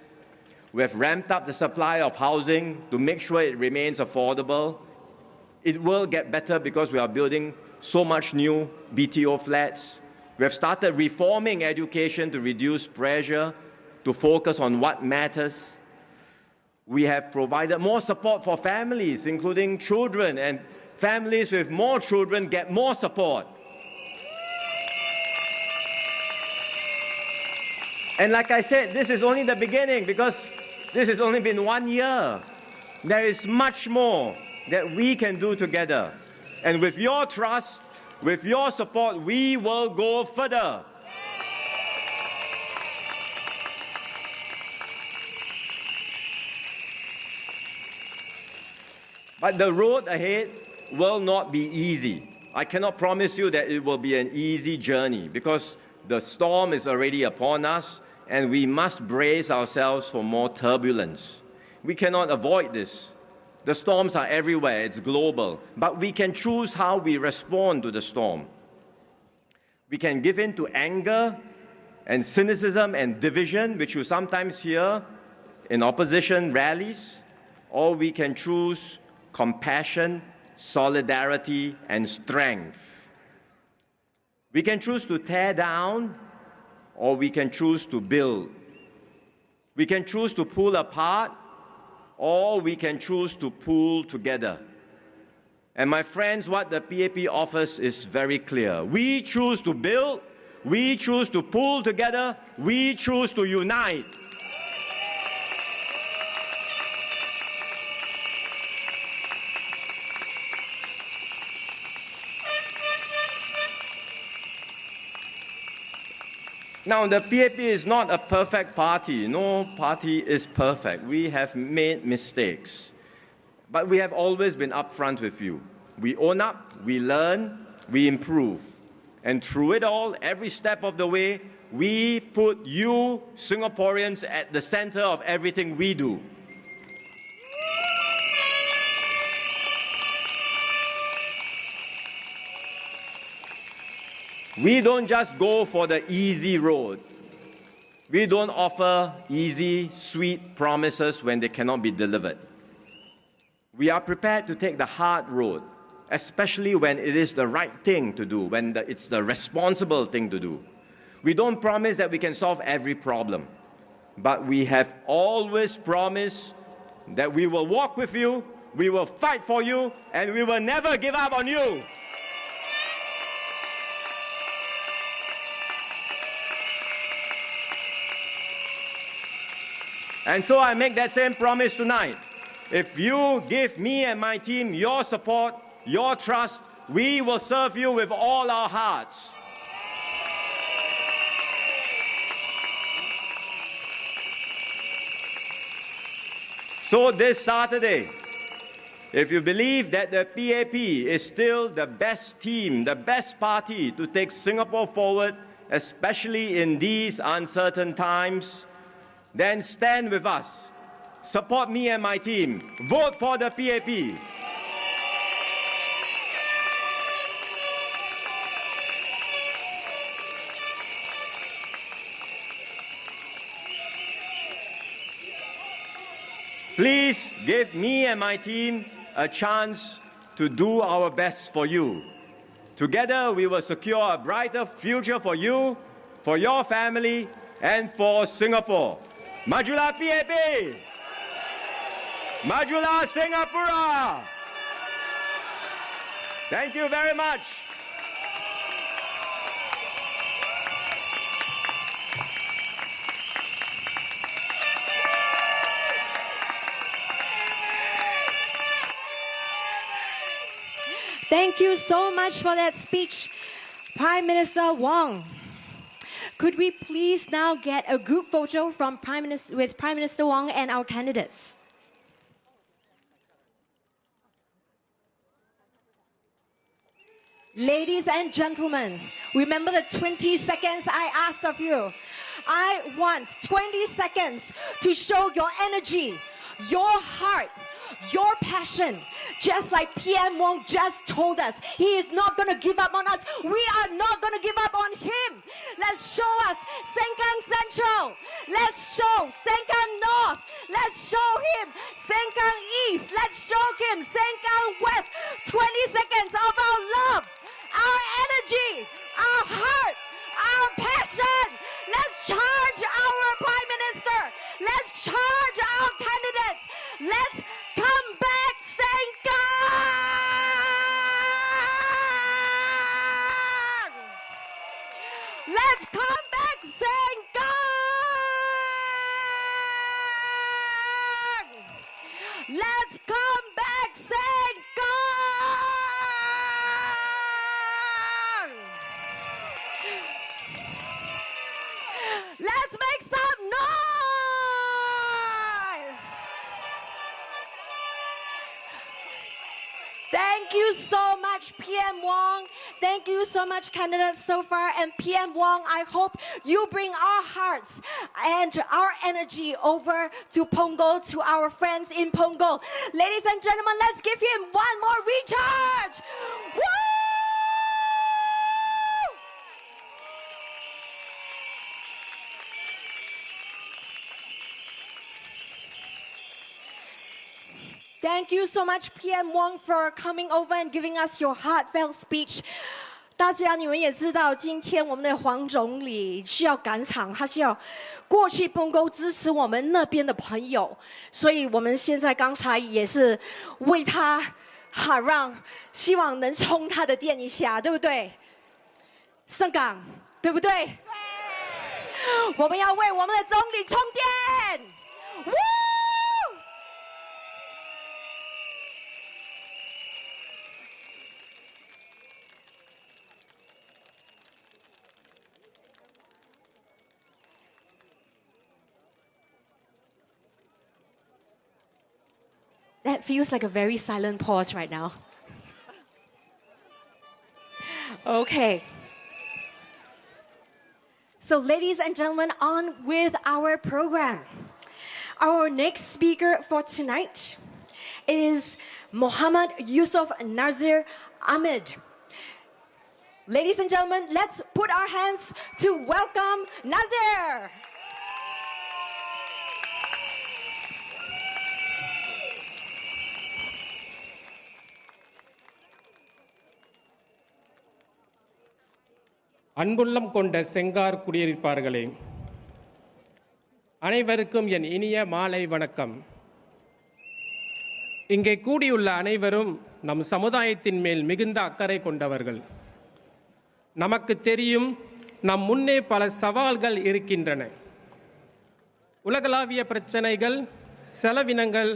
We have ramped up the supply of housing to make sure it remains affordable. It will get better because we are building so much new BTO flats. We have started reforming education to reduce pressure, to focus on what matters. We have provided more support for families, including children, and families with more children get more support. And like I said, this is only the beginning because this has only been 1 year. There is much more that we can do together. And with your trust, with your support, we will go further. But the road ahead will not be easy. I cannot promise you that it will be an easy journey because the storm is already upon us and we must brace ourselves for more turbulence. We cannot avoid this. The storms are everywhere, it's global, but we can choose how we respond to the storm. We can give in to anger and cynicism and division, which you sometimes hear in opposition rallies, or we can choose compassion, solidarity, and strength. We can choose to tear down, or we can choose to build. We can choose to pull apart, or we can choose to pull together. And my friends, what the PAP offers is very clear. We choose to build, we choose to pull together, we choose to unite. Now, the PAP is not a perfect party. No party is perfect. We have made mistakes. But we have always been upfront with you. We own up, we learn, we improve. And through it all, every step of the way, we put you, Singaporeans, at the center of everything we do. We don't just go for the easy road. We don't offer easy, sweet promises when they cannot be delivered. We are prepared to take the hard road, especially when it is the right thing to do, when it's the responsible thing to do. We don't promise that we can solve every problem, but we have always promised that we will walk with you, we will fight for you, and we will never give up on you. And so I make that same promise tonight. If you give me and my team your support, your trust, we will serve you with all our hearts. So this Saturday, if you believe that the PAP is still the best team, the best party to take Singapore forward, especially in these uncertain times, then stand with us. Support me and my team. Vote for the PAP. Please give me and my team a chance to do our best for you. Together, we will secure a brighter future for you, for your family, and for Singapore. Majulah PAP! Majulah Singapura! Thank you very much. Thank you so much for that speech, Prime Minister Wong. Could we please now get a group photo from with Prime Minister Wong and our candidates? Ladies and gentlemen, remember the 20 seconds I asked of you. I want 20 seconds to show your energy, your heart, your passion. Just like PM Wong just told us, he is not going to give up on us. We are not going to give up on him. Let's show us Sengkang Central. Let's show Sengkang North. Let's show him Sengkang East. Let's show him Sengkang West. 20 seconds of our love, our energy, our heart, our passion. Let's charge our Prime Minister. Let's charge our candidates. Let's come back, Sengkang! Let's come back, Sengkang! Let's come back, Sengkang! Let's make some noise! Thank you so much, PM Wong. Thank you so much, candidates so far. And PM Wong, I hope you bring our hearts and our energy over to Punggol, to our friends in Punggol. Ladies and gentlemen, let's give him one more recharge. Woo! Thank you so much, PM Wong, for coming over and giving us your heartfelt speech. 大家你们也知道，今天我们的黄总理需要赶场，他需要过去蹦沟支持我们那边的朋友，所以我们现在刚才也是为他喊让，希望能充他的电一下，对不对？上港，对不对？对。我们要为我们的总理充电。Woo! That feels like a very silent pause right now. Okay. So ladies and gentlemen, on with our program. Our next speaker for tonight is Muhammad Yusuf Nazir Ahmed. Ladies and gentlemen, let's put our hands to welcome Nazir. அன்புள்ளம் கொண்ட செங்கார் குடியிருப்பார்களே, அனைவருக்கும் என் இனிய மாலை வணக்கம். இங்கே கூடியுள்ள அனைவரும் நம் சமுதாயத்தின் மேல் மிகுந்த அக்கறை கொண்டவர்கள். நமக்கு தெரியும், நம் முன்னே பல சவால்கள் இருக்கின்றன. உலகளாவிய பிரச்சனைகள், செலவினங்கள்,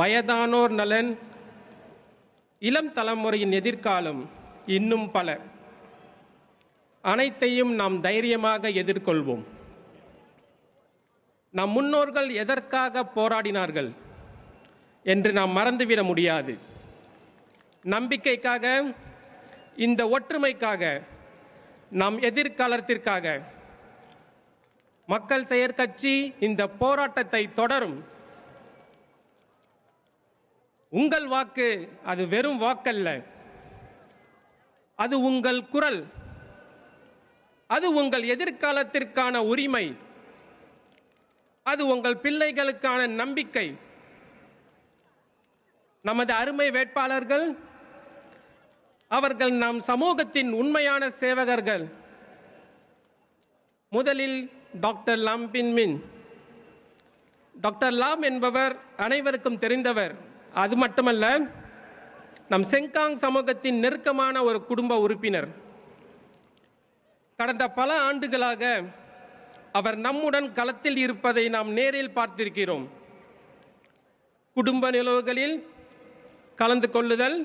வயதானோர் நலன், இளம் தலைமுறையின் எதிர்காலம், இன்னும் பல. அனைத்தையும் நாம் தைரியமாக எதிர்கொள்வோம். நம் முன்னோர்கள் எதற்காக போராடினார்கள், என்று நாம் மறந்துவிட முடியாது. நம்பிக்கைக்காக, இந்த ஒற்றுமைக்காக, நம் எதிர்காலத்திற்காக மக்கள் செயற்கட்சி இந்த போராட்டத்தை தொடரும். உங்கள் வாக்கு அது வெறும் வாக்கல்ல, அது உங்கள் குரல், அது உங்கள் எதிர்காலத்திற்கான உரிமை, அது உங்கள் பிள்ளைகளுக்கான நம்பிக்கை. நமது அருமை வேட்பாளர்கள், அவர்கள் நம் சமூகத்தின் உண்மையான சேவகர்கள். முதலில் டாக்டர் லாம் பின் மின். டாக்டர் லாம் என்பவர் அனைவருக்கும் தெரிந்தவர். அது மட்டுமல்ல, நம் செங்காங் சமூகத்தின் நெருக்கமான ஒரு குடும்ப உறுப்பினர். கடந்த பல ஆண்டுகளாக அவர் நம்முடன் களத்தில் இருப்பதை நாம் நேரில் பார்த்திருக்கிறோம். குடும்ப நிலவுகளில் கலந்து கொள்ளுதல்,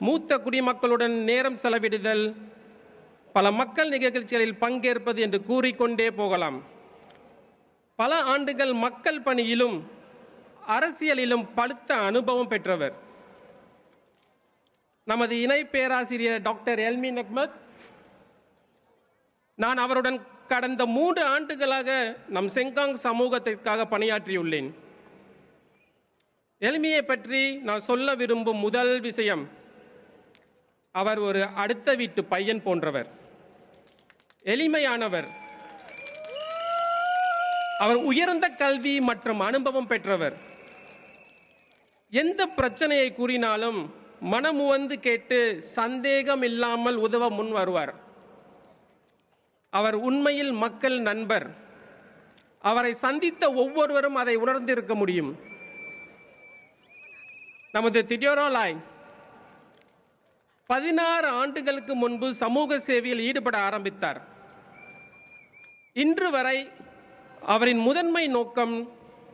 மூத்த குடிமக்களுடன் நேரம் செலவிடுதல், பல மக்கள் நிகழ்ச்சிகளில் பங்கேற்பது என்று கூறிக்கொண்டே போகலாம். பல ஆண்டுகள் மக்கள் பணியிலும் அரசியலிலும் பழுத்த அனுபவம் பெற்றவர். நமது இணை பேராசிரியர் டாக்டர் எல்மி நக்மத், நான் அவருடன் கடந்த 3 ஆண்டுகளாக நம் செங்காங் சமூகத்திற்காக பணியாற்றியுள்ளேன். எல்மியை பற்றி நான் சொல்ல விரும்பும் முதல் விஷயம், அவர் ஒரு அடுத்த வீட்டு பையன் போன்றவர், எளிமையானவர். அவர் உயர்ந்த கல்வி மற்றும் அனுபவம் பெற்றவர். எந்த பிரச்சனையை கூறினாலும் மனமுவந்து கேட்டு சந்தேகம் இல்லாமல் உதவ முன் வருவார். அவர் உண்மையில் மக்கள் நண்பர். அவரை சந்தித்த ஒவ்வொருவரும் அதை உணர்ந்திருக்க முடியும். நமது தியோடோரா லாய் 16 ஆண்டுகளுக்கு முன்பு சமூக சேவையில் ஈடுபட ஆரம்பித்தார். இன்று வரை அவரின் முதன்மை நோக்கம்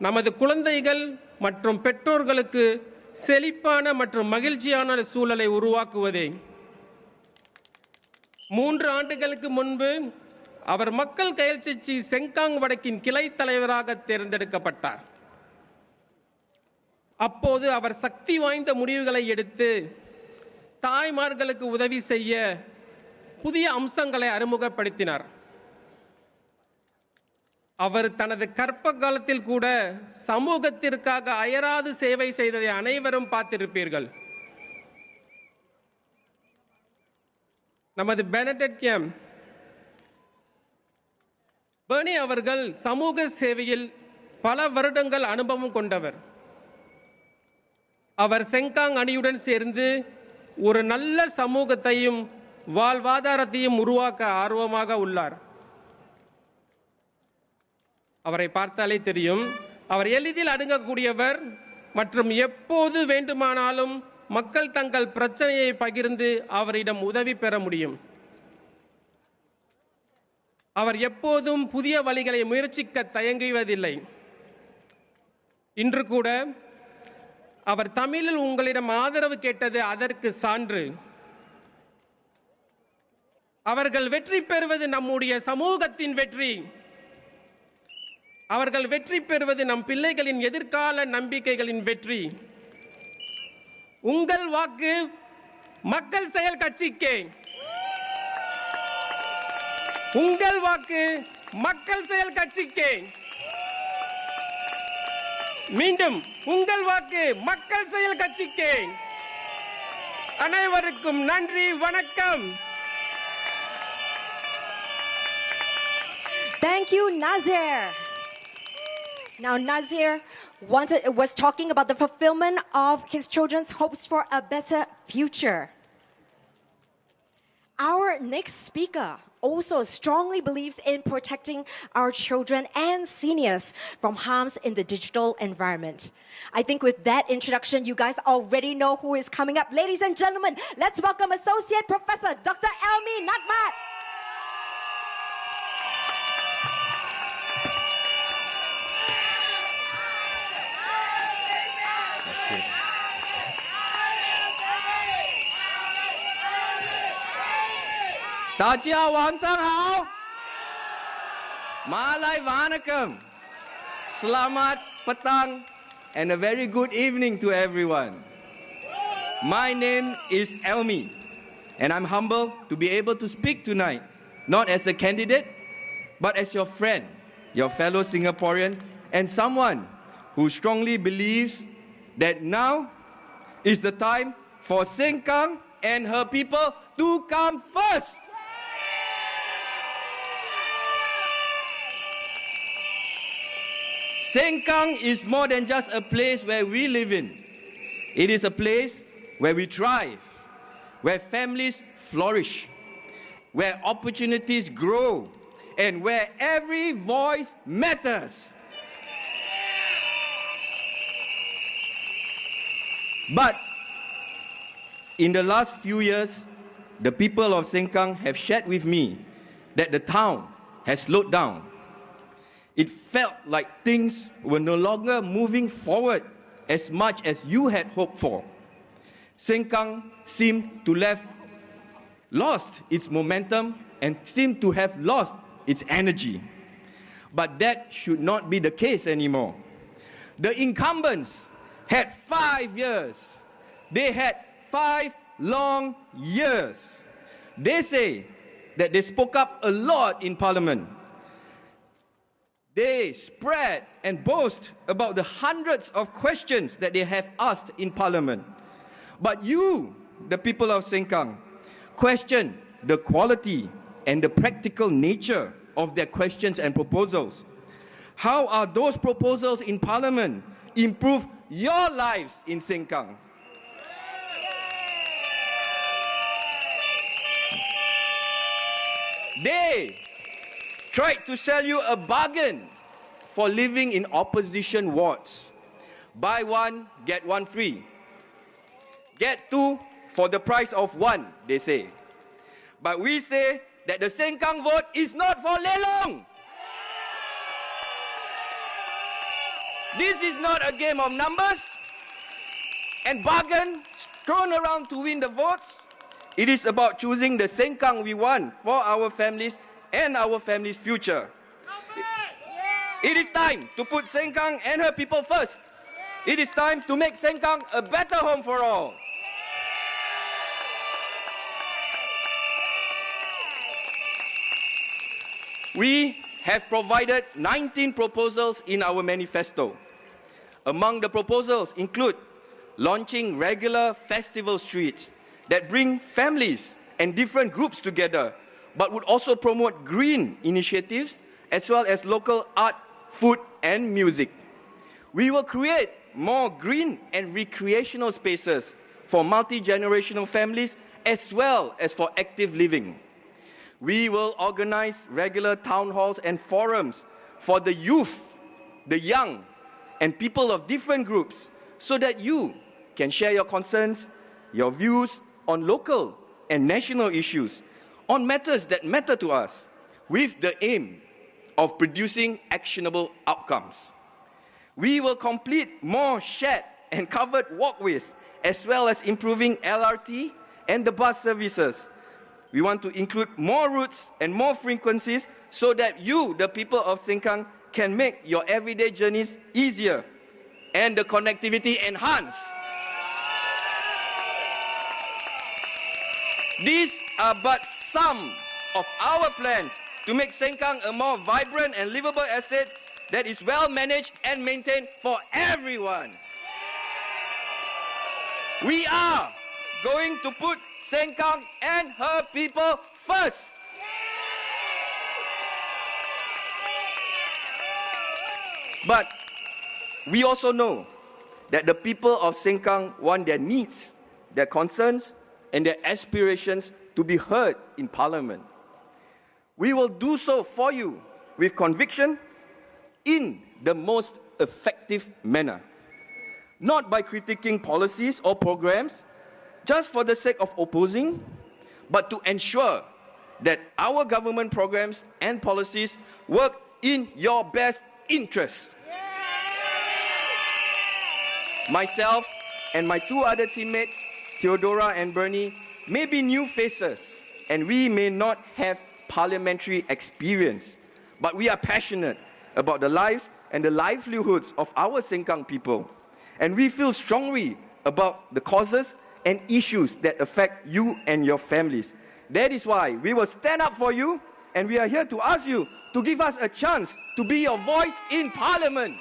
நமது குழந்தைகள் மற்றும் பெற்றோர்களுக்கு செழிப்பான மற்றும் மகிழ்ச்சியான சூழலை உருவாக்குவதே. 3 ஆண்டுகளுக்கு முன்பு அவர் மக்கள் கையெழுச்சி செங்காங் வடக்கின் கிளை தலைவராக தேர்ந்தெடுக்கப்பட்டார். அப்போது அவர் சக்தி வாய்ந்த முடிவுகளை எடுத்து தாய்மார்களுக்கு உதவி செய்ய புதிய அம்சங்களை அறிமுகப்படுத்தினார். அவர் தனது கற்ப காலத்தில் கூட சமூகத்திற்காக அயராது சேவை செய்ததை அனைவரும் பார்த்திருப்பீர்கள். நமது பெர்னடெட் யாம் பெர்னி அவர்கள் சமூக சேவையில் பல வருடங்கள் அனுபவம் கொண்டவர். அவர் செங்காங் அணியுடன் சேர்ந்து ஒரு நல்ல சமூகத்தையும் வாழ்வாதாரத்தையும் உருவாக்க ஆர்வமாக உள்ளார். அவரை பார்த்தாலே தெரியும், அவர் எளிதில் அணுகக்கூடியவர் மற்றும் எப்போது வேண்டுமானாலும் மக்கள் தங்கள் பிரச்சனையை பகிர்ந்து அவரிடம் உதவி பெற முடியும். அவர் எப்போதும் புதிய வழிகளை முயற்சிக்க தயங்குவதில்லை. இன்று கூட அவர் தமிழில் உங்களிடம் ஆதரவு கேட்டது அதற்கு சான்று. அவர்கள் வெற்றி பெறுவது நம்முடைய சமூகத்தின் வெற்றி. அவர்கள் வெற்றி பெறுவது நம் பிள்ளைகளின் எதிர்கால நம்பிக்கைகளின் வெற்றி. உங்கள் வாக்கு மக்கள் செயல் கட்சிக்கே. உங்கள் வாக்கு மக்கள் செயல் கட்சிக்கே. மீண்டும் உங்கள் வாக்கு மக்கள் செயல் கட்சிக்கே. அனைவருக்கும் நன்றி, வணக்கம். Thank you, Nazir. Now, Nazir was talking about the fulfillment of his children's hopes for a better future. Our next speaker also strongly believes in protecting our children and seniors from harms in the digital environment. I think with that introduction, you guys already know who is coming up. Ladies and gentlemen, let's welcome Associate Professor Dr. Elme Nakmat. Dacia Wansang Hao Malay Vanakkam. Selamat petang and a very good evening to everyone. My name is Elme, and I'm humbled to be able to speak tonight, not as a candidate, but as your friend, your fellow Singaporean, and someone who strongly believes that now is the time for Sengkang and her people to come first. Sengkang is more than just a place where we live in. It is a place where we thrive, where families flourish, where opportunities grow, and where every voice matters. But in the last few years, the people of Sengkang have shared with me that the town has slowed down. It felt like things were no longer moving forward as much as you had hoped for. Sengkang seemed to have lost its momentum and seemed to have lost its energy. But that should not be the case anymore. The incumbents had 5 years. They had 5 long years. They say that they spoke up a lot in Parliament. They spread and boast about the hundreds of questions that they have asked in Parliament. But you, the people of Sengkang, question the quality and the practical nature of their questions and proposals. How are those proposals in Parliament improve your lives in Sengkang? They tried to sell you a bargain for living in opposition wards. Buy one, get one free. Get 2 for the price of 1, they say. But we say that the Sengkang vote is not for lelong. This is not a game of numbers and bargain thrown around to win the votes. It is about choosing the Sengkang we want for our families and our families' future. It is time to put Sengkang and her people first. It is time to make Sengkang a better home for all. We have provided 19 proposals in our manifesto. Among the proposals include launching regular festival streets that bring families and different groups together, but would also promote green initiatives as well as local art, food, and music. We will create more green and recreational spaces for multi-generational families as well as for active living. We will organize regular town halls and forums for the youth, the young, and people of different groups so that you can share your concerns, your views on local and national issues, on matters that matter to us, with the aim of producing actionable outcomes. We will complete more shared and covered walkways, as well as improving LRT and the bus services. We want to include more routes and more frequencies so that you, the people of Sengkang, can make your everyday journeys easier and the connectivity enhanced. These are but some of our plans to make Sengkang a more vibrant and livable estate that is well managed and maintained for everyone. We are going to put Sengkang and her people first. But we also know that the people of Sengkang want their needs, their concerns, and their aspirations to be heard in Parliament. We will do so for you with conviction in the most effective manner, not by critiquing policies or programs just for the sake of opposing, but to ensure that our government programs and policies work in your best interest. Myself and my 2 other teammates, Theodora and Bernie, may be new faces and we may not have parliamentary experience, but we are passionate about the lives and the livelihoods of our Sengkang people. And we feel strongly about the causes and issues that affect you and your families. That is why we will stand up for you, and we are here to ask you to give us a chance to be your voice in Parliament.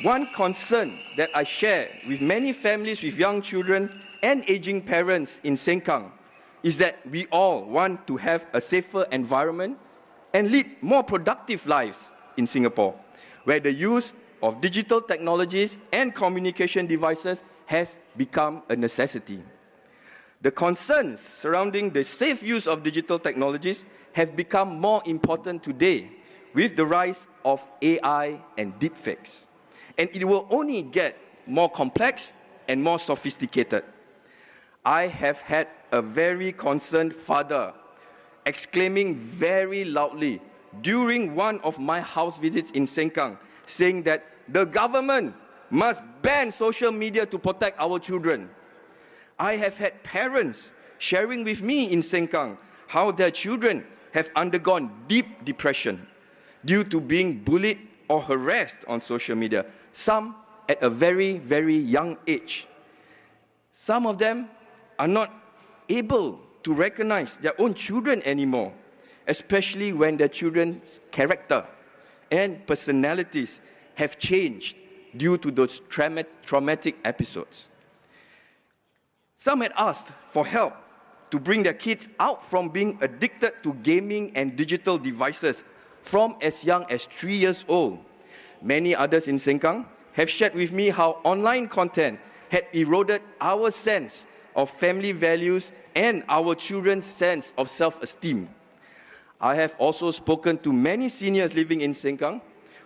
One concern that I share with many families with young children and aging parents in Sengkang is that we all want to have a safer environment and lead more productive lives in Singapore, where the use of digital technologies and communication devices has become a necessity. The concerns surrounding the safe use of digital technologies have become more important today with the rise of AI and deepfakes. And it will only get more complex and more sophisticated. I have had a very concerned father exclaiming very loudly during one of my house visits in Sengkang, saying that the government must ban social media to protect our children. I have had parents sharing with me in Sengkang how their children have undergone deep depression due to being bullied or harassed on social media, some at a very, very young age. Some of them are not able to recognize their own children anymore, especially when their children's character and personalities have changed due to those traumatic episodes. Some had asked for help to bring their kids out from being addicted to gaming and digital devices from as young as 3 years old. Many others in Sengkang have shared with me how online content had eroded our sense of family values and our children's sense of self-esteem. I have also spoken to many seniors living in Sengkang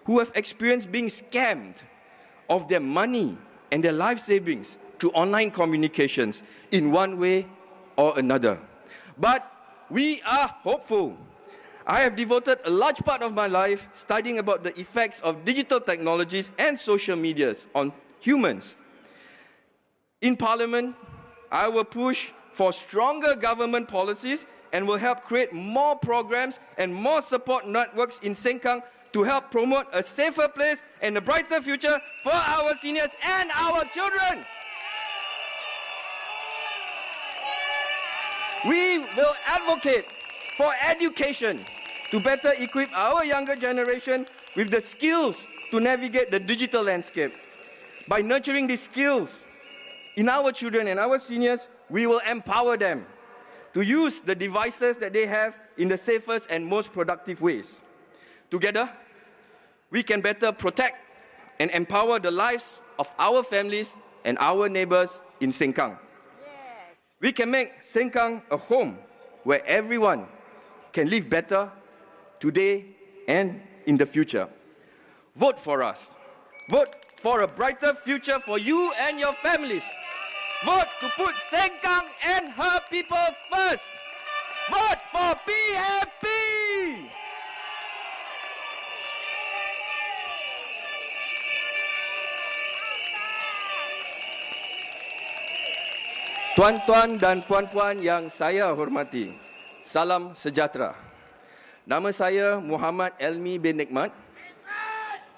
who have experienced being scammed of their money and their life savings through online communications in one way or another. But we are hopeful. I have devoted a large part of my life studying about the effects of digital technologies and social medias on humans. In Parliament, I will push for stronger government policies and will help create more programs and more support networks in Sengkang to help promote a safer place and a brighter future for our seniors and our children. We will advocate for education to better equip our younger generation with the skills to navigate the digital landscape. By nurturing these skills in our children and our seniors, we will empower them to use the devices that they have in the safest and most productive ways. Together, we can better protect and empower the lives of our families and our neighbors in Sengkang. Yes. We can make Sengkang a home where everyone can live better today and in the future. Vote for us. Vote for a brighter future for you and your families. Vote to put Sengkang and her people first. Vote for PAP! Tuan-tuan dan puan-puan yang saya hormati, salam sejahtera. Nama saya Muhammad Elme bin Nikmat.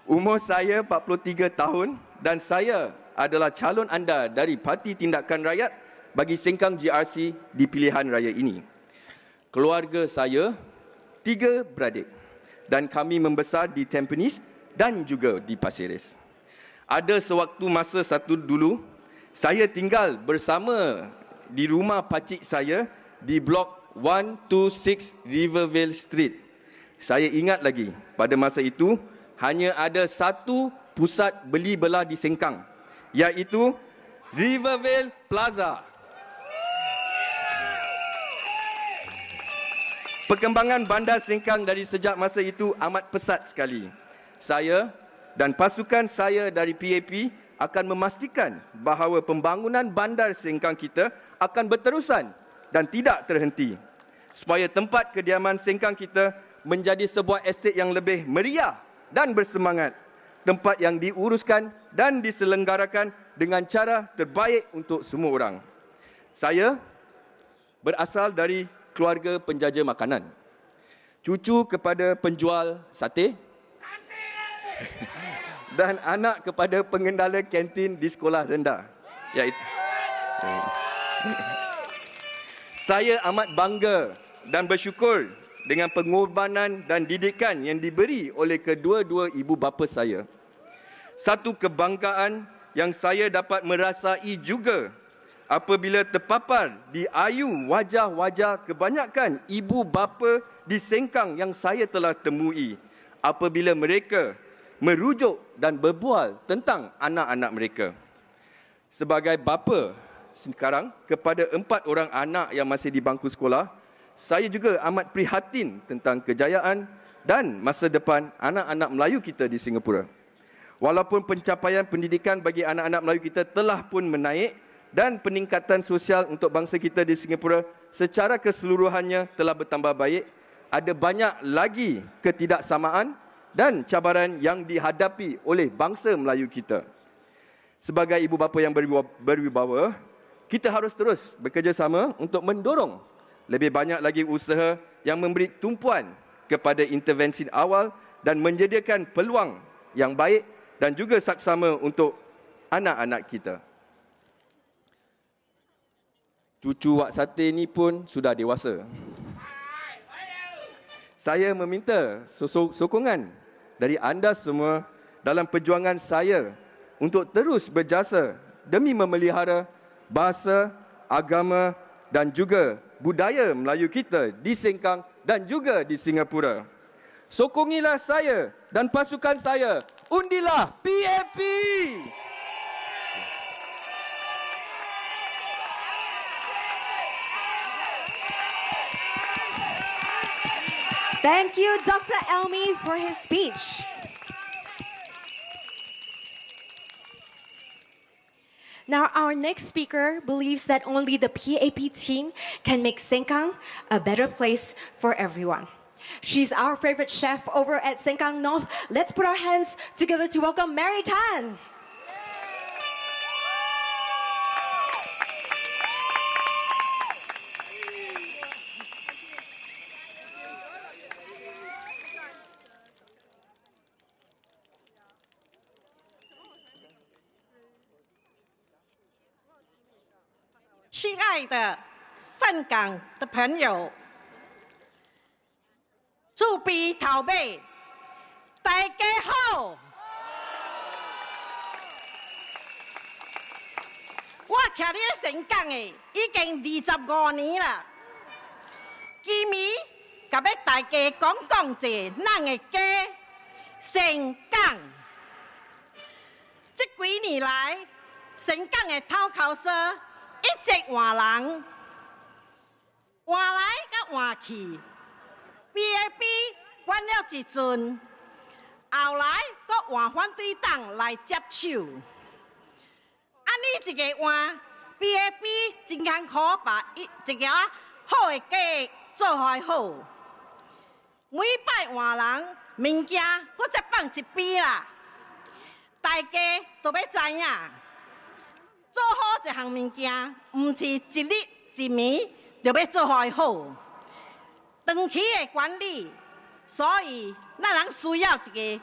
Umur saya 43 tahun dan saya adalah calon anda dari Parti Tindakan Rakyat bagi Sengkang GRC di pilihan raya ini. Keluarga saya 3 beradik dan kami membesar di Tampines dan juga di Pasir Ris. Ada sewaktu masa satu dulu, saya tinggal bersama di rumah pakcik saya di blok 126 Rivervale Street. Saya ingat lagi, pada masa itu hanya ada satu pusat beli belah di Sengkang, iaitu Rivervale Plaza. Perkembangan bandar Sengkang dari sejak masa itu amat pesat sekali. Saya dan pasukan saya dari PAP akan memastikan bahawa pembangunan bandar Sengkang kita akan berterusan dan tidak terhenti, supaya tempat kediaman Sengkang kita menjadi sebuah estet yang lebih meriah dan bersemangat, tempat yang diuruskan dan diselenggarakan dengan cara terbaik untuk semua orang. Saya berasal dari keluarga penjaja makanan. Cucu kepada penjual sate. Dan anak kepada pengendala kantin di sekolah rendah. Saya amat bangga dan bersyukur dengan pengorbanan dan didikan yang diberi oleh kedua-dua ibu bapa saya. Satu kebanggaan yang saya dapat merasai juga apabila terpapar di ayu wajah-wajah kebanyakan ibu bapa di Sengkang yang saya telah temui apabila mereka merujuk dan berbual tentang anak-anak mereka. Sebagai bapa sekarang kepada 4 orang anak yang masih di bangku sekolah, saya juga amat prihatin tentang kejayaan dan masa depan anak-anak Melayu kita di Singapura. Walaupun pencapaian pendidikan bagi anak-anak Melayu kita telah pun menaik dan peningkatan sosial untuk bangsa kita di Singapura secara keseluruhannya telah bertambah baik, ada banyak lagi ketidaksamaan dan cabaran yang dihadapi oleh bangsa Melayu kita. Sebagai ibu bapa yang berwibawa, kita harus terus bekerjasama untuk mendorong lebih banyak lagi usaha yang memberi tumpuan kepada intervensi awal dan menyediakan peluang yang baik dan juga saksama untuk anak-anak kita. Cucu Wak Sate ni pun sudah dewasa. Saya meminta sokongan dari anda semua dalam perjuangan saya untuk terus berjasa demi memelihara bahasa, agama dan juga budaya Melayu kita di Sengkang dan juga di Singapura. Sokongilah saya dan pasukan saya. Undilah PAP! Thank you, Dr. Elme, for his speech. Now, our next speaker believes that only the PAP team can make Sengkang a better place for everyone. She's our favorite chef over at Sengkang North. Let's put our hands together to welcome Mary Tan.亲爱的圣港的朋友，厝边头尾，大家好。我徛伫咧上港诶，已经25年啦。今暝甲要大家讲者咱诶家上港。这几年来，上港诶头口说。一直换人，换来甲换去 ，PAP 管了一阵，后来阁换反对党来接手。安尼一个换 ，PAP 真艰苦把一个好的家做开好。每摆换人，物件阁再放一边啦，大家都要知影。做好一项物件，毋是一日一暝就要做好，长期的管理，所以咱人需要一个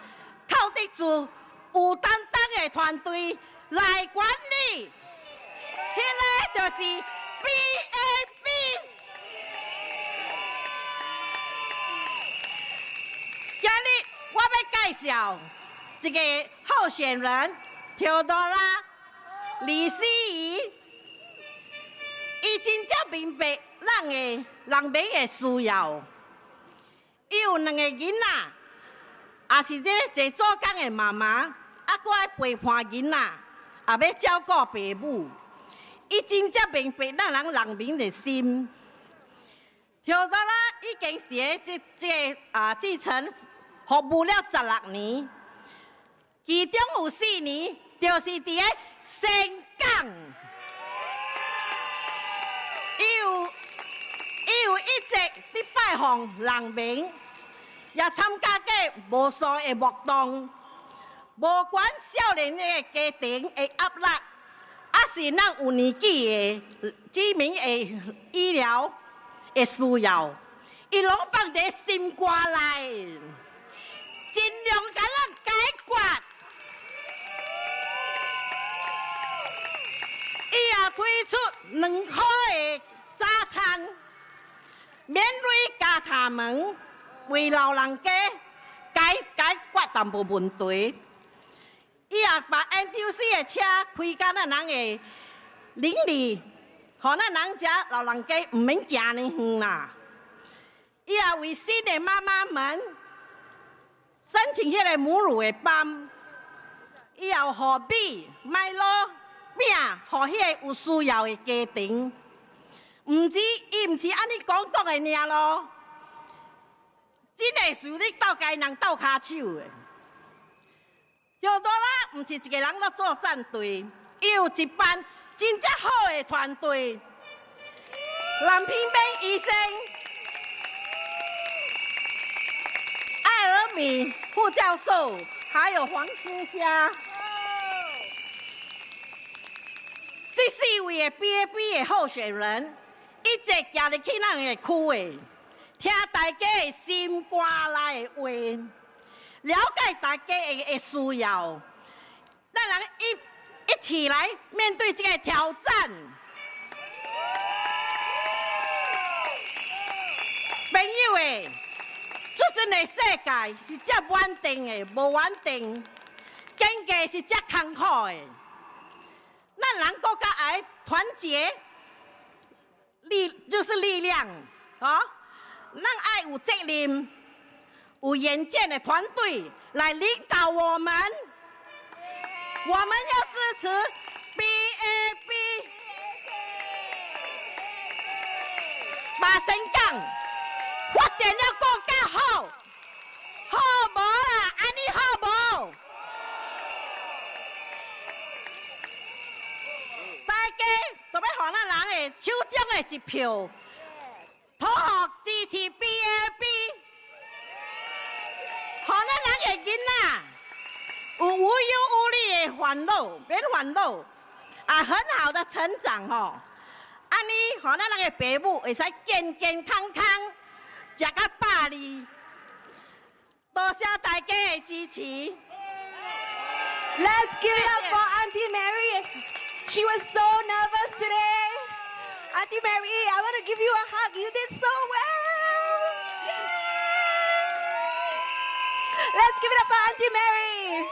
靠得住、有担当的团队来管理。迄个就是 PAP。今日我要介绍一个候选人Theodora李思怡，伊真正明白人民的需要。伊有2个囡仔，也是咧坐做工的妈妈，还佫爱陪伴囡仔，也要照顾爸母。伊真正明白咱人民的心。Theodora已经是基层服务了16年，其中有4年就是伫咧上港，伊有一直伫拜访人民，也参加过无数的活动，无管少年的家庭的压力，还是咱有年纪的知名的医疗的需要，伊拢放伫心肝内，尽量甲咱解决。伊也推出2块的早餐，免费加他们，为老人家解决淡薄问题。伊也把 NTUC 的车开到咱人的邻里，互咱人家老人家唔免行呢远啦。伊也为新的妈妈们申请迄个母乳的班，伊也互米、麦乐饼，互迄个有需要的家庭。伊唔是安尼讲的尔咯，真的是你斗家人斗骹手的。Theodora Lai 唔是一个人在做战队，伊有一班真正好的团队。Lam Pin Min医生、Elme副教授，还有黄思佳，这4位的 BAB 的候选人，一直行入去咱的区的，听大家的心肝内的话。了解大家的需要，咱人一起来面对这个挑战。朋友诶，这阵的世界是这稳定的，无稳定，经济是这坎坷的。咱人国家爱团结，就是力量啊！咱爱有责任。有远见的团队来领导我们，我们要支持 BAB， 把Sengkang发展要更加好，好无啦？安尼好无？大家就要互咱人的手中的一票，投予支持 BAB。互咱人的囡仔有无忧无虑的烦恼，免烦恼，啊，很好的成长吼。安尼，互咱人的爸母会使健健康康，食到100多谢大家的支持。Let's give it up for Auntie Mary. She was so nervous today. Auntie Mary, I want to give you a hug. You did so well. Let's give it up for Auntie Mary.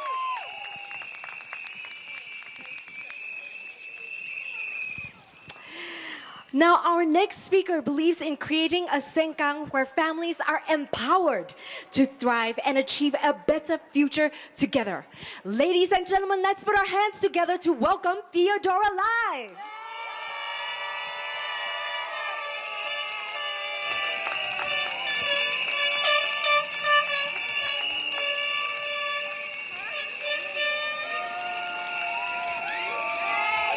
Now, our next speaker believes in creating a Sengkang where families are empowered to thrive and achieve a better future together. Ladies and gentlemen, let's put our hands together to welcome Theodora Lai.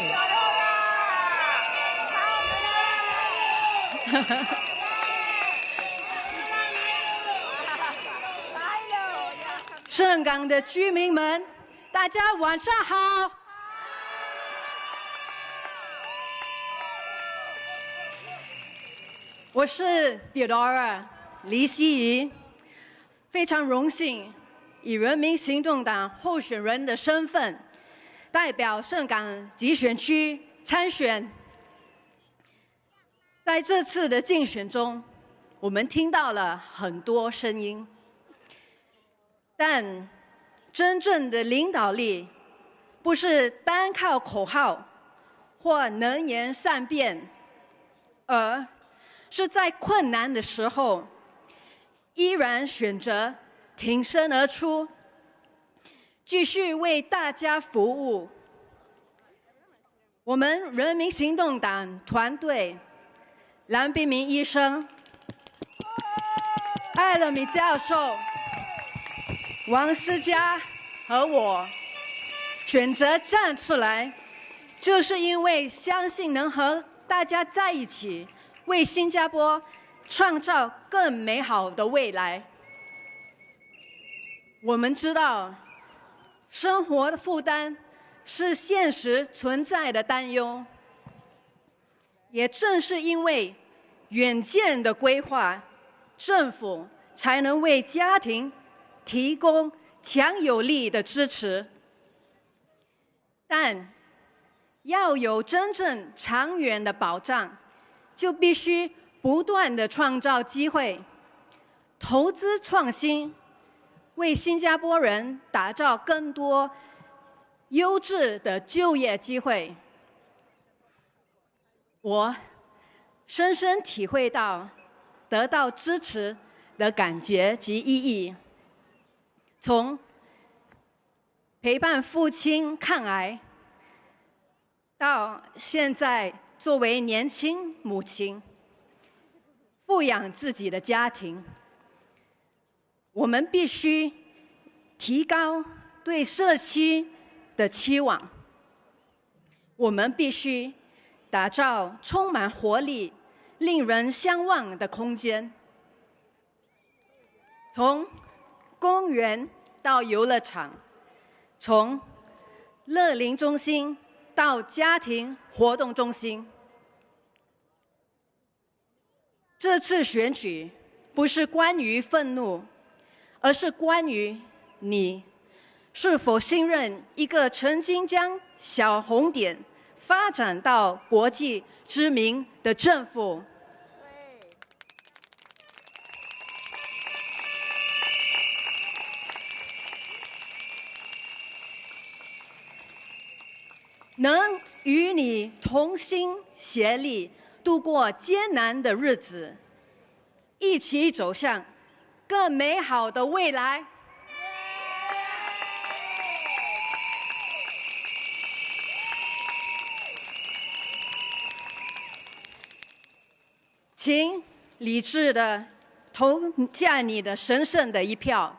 Theodora! 盛港的居民们，大家晚上好。我是 Theodora 黎希怡，非常荣幸以人民行动党候选人的身份，代表盛港集选区参选。在这次的竞选中，我们听到了很多声音，但真正的领导力不是单靠口号或能言善辩，而是在困难的时候依然选择挺身而出，继续为大家服务。我们人民行动党团队蓝彬明医生、Elme教授、王思佳和我选择站出来，就是因为相信能和大家在一起，为新加坡创造更美好的未来。我们知道，生活的负担是现实存在的担忧。也正是因为远见的规划，政府才能为家庭提供强有力的支持。但要有真正长远的保障，就必须不断地创造机会，投资创新，为新加坡人打造更多优质的就业机会。我深深体会到得到支持的感觉及意义。从陪伴父亲抗癌，到现在作为年轻母亲，富养自己的家庭，我们必须提高对社区的期望。我们必须打造充满活力、令人向往的空间。从公园到游乐场，从乐龄中心到家庭活动中心。这次选举不是关于愤怒，而是关于你是否信任一个曾经将小红点发展到国际知名的政府。能与你同心协力度过艰难的日子，一起走向更美好的未来。请理智地投下你的神圣的一票，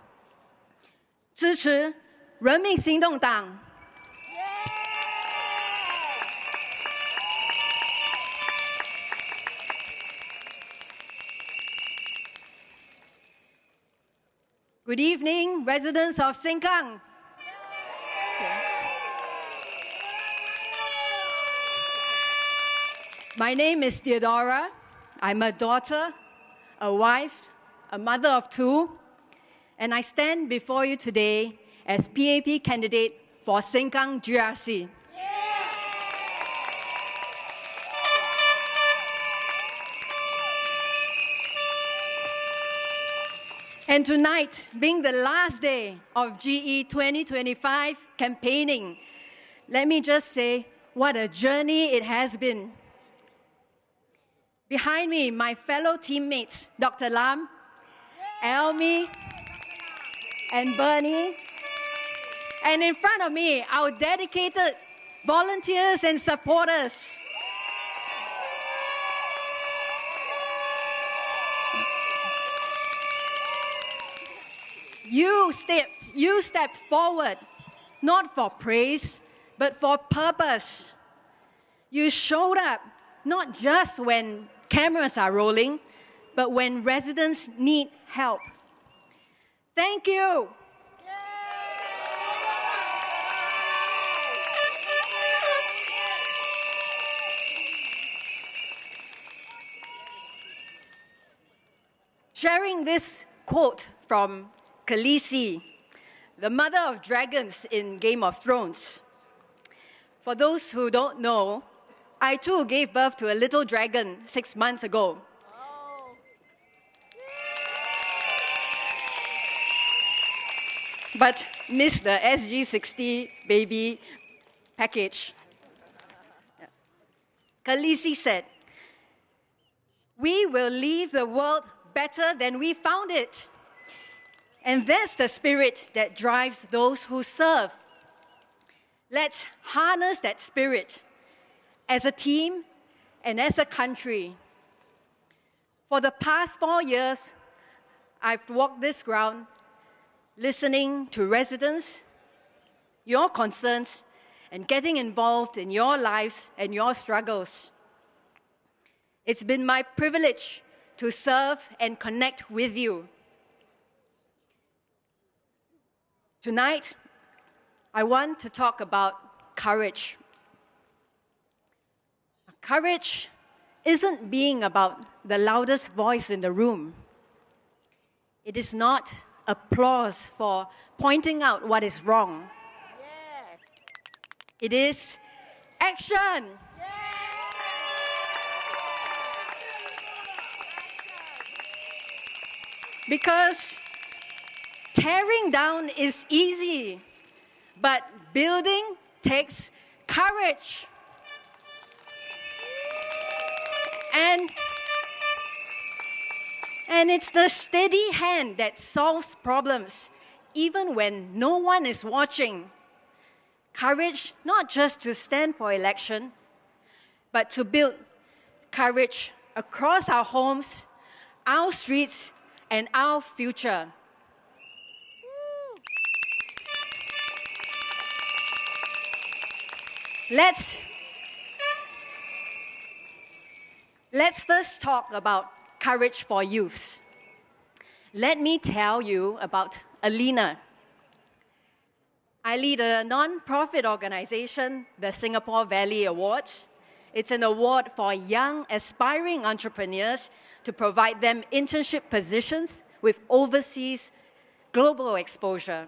支持人民行动党。Good evening, residents of Sengkang. My name is Theodora. I'm a daughter, a wife, a mother of two, and I stand before you today as PAP candidate for Sengkang GRC. And tonight, being the last day of GE 2025 campaigning, let me just say what a journey it has been. Behind me, my fellow teammates, Dr. Lam, Elme, and Bernie. And in front of me, our dedicated volunteers and supporters. You stepped forward, not for praise, but for purpose. You showed up not just when cameras are rolling, but when residents need help. Thank you. Sharing this quote from Khaleesi, the mother of dragons in Game of Thrones. For those who don't know, I too gave birth to a little dragon 6 months ago. But missed the SG60 baby package. Khaleesi said, "We will leave the world better than we found it." And that's the spirit that drives those who serve. Let's harness that spirit as a team and as a country. For the past 4 years, I've walked this ground, listening to residents, your concerns, and getting involved in your lives and your struggles. It's been my privilege to serve and connect with you. Tonight, I want to talk about courage. Courage isn't being about the loudest voice in the room. It is not applause for pointing out what is wrong. Yes. It is action. Because tearing down is easy, but building takes courage. And it's the steady hand that solves problems, even when no one is watching. Courage not just to stand for election, but to build courage across our homes, our streets, and our future. Let's first talk about courage for youth. Let me tell you about Alina. I lead a non-profit organization, the Singapore Valley Awards. It's an award for young, aspiring entrepreneurs to provide them internship positions with overseas global exposure.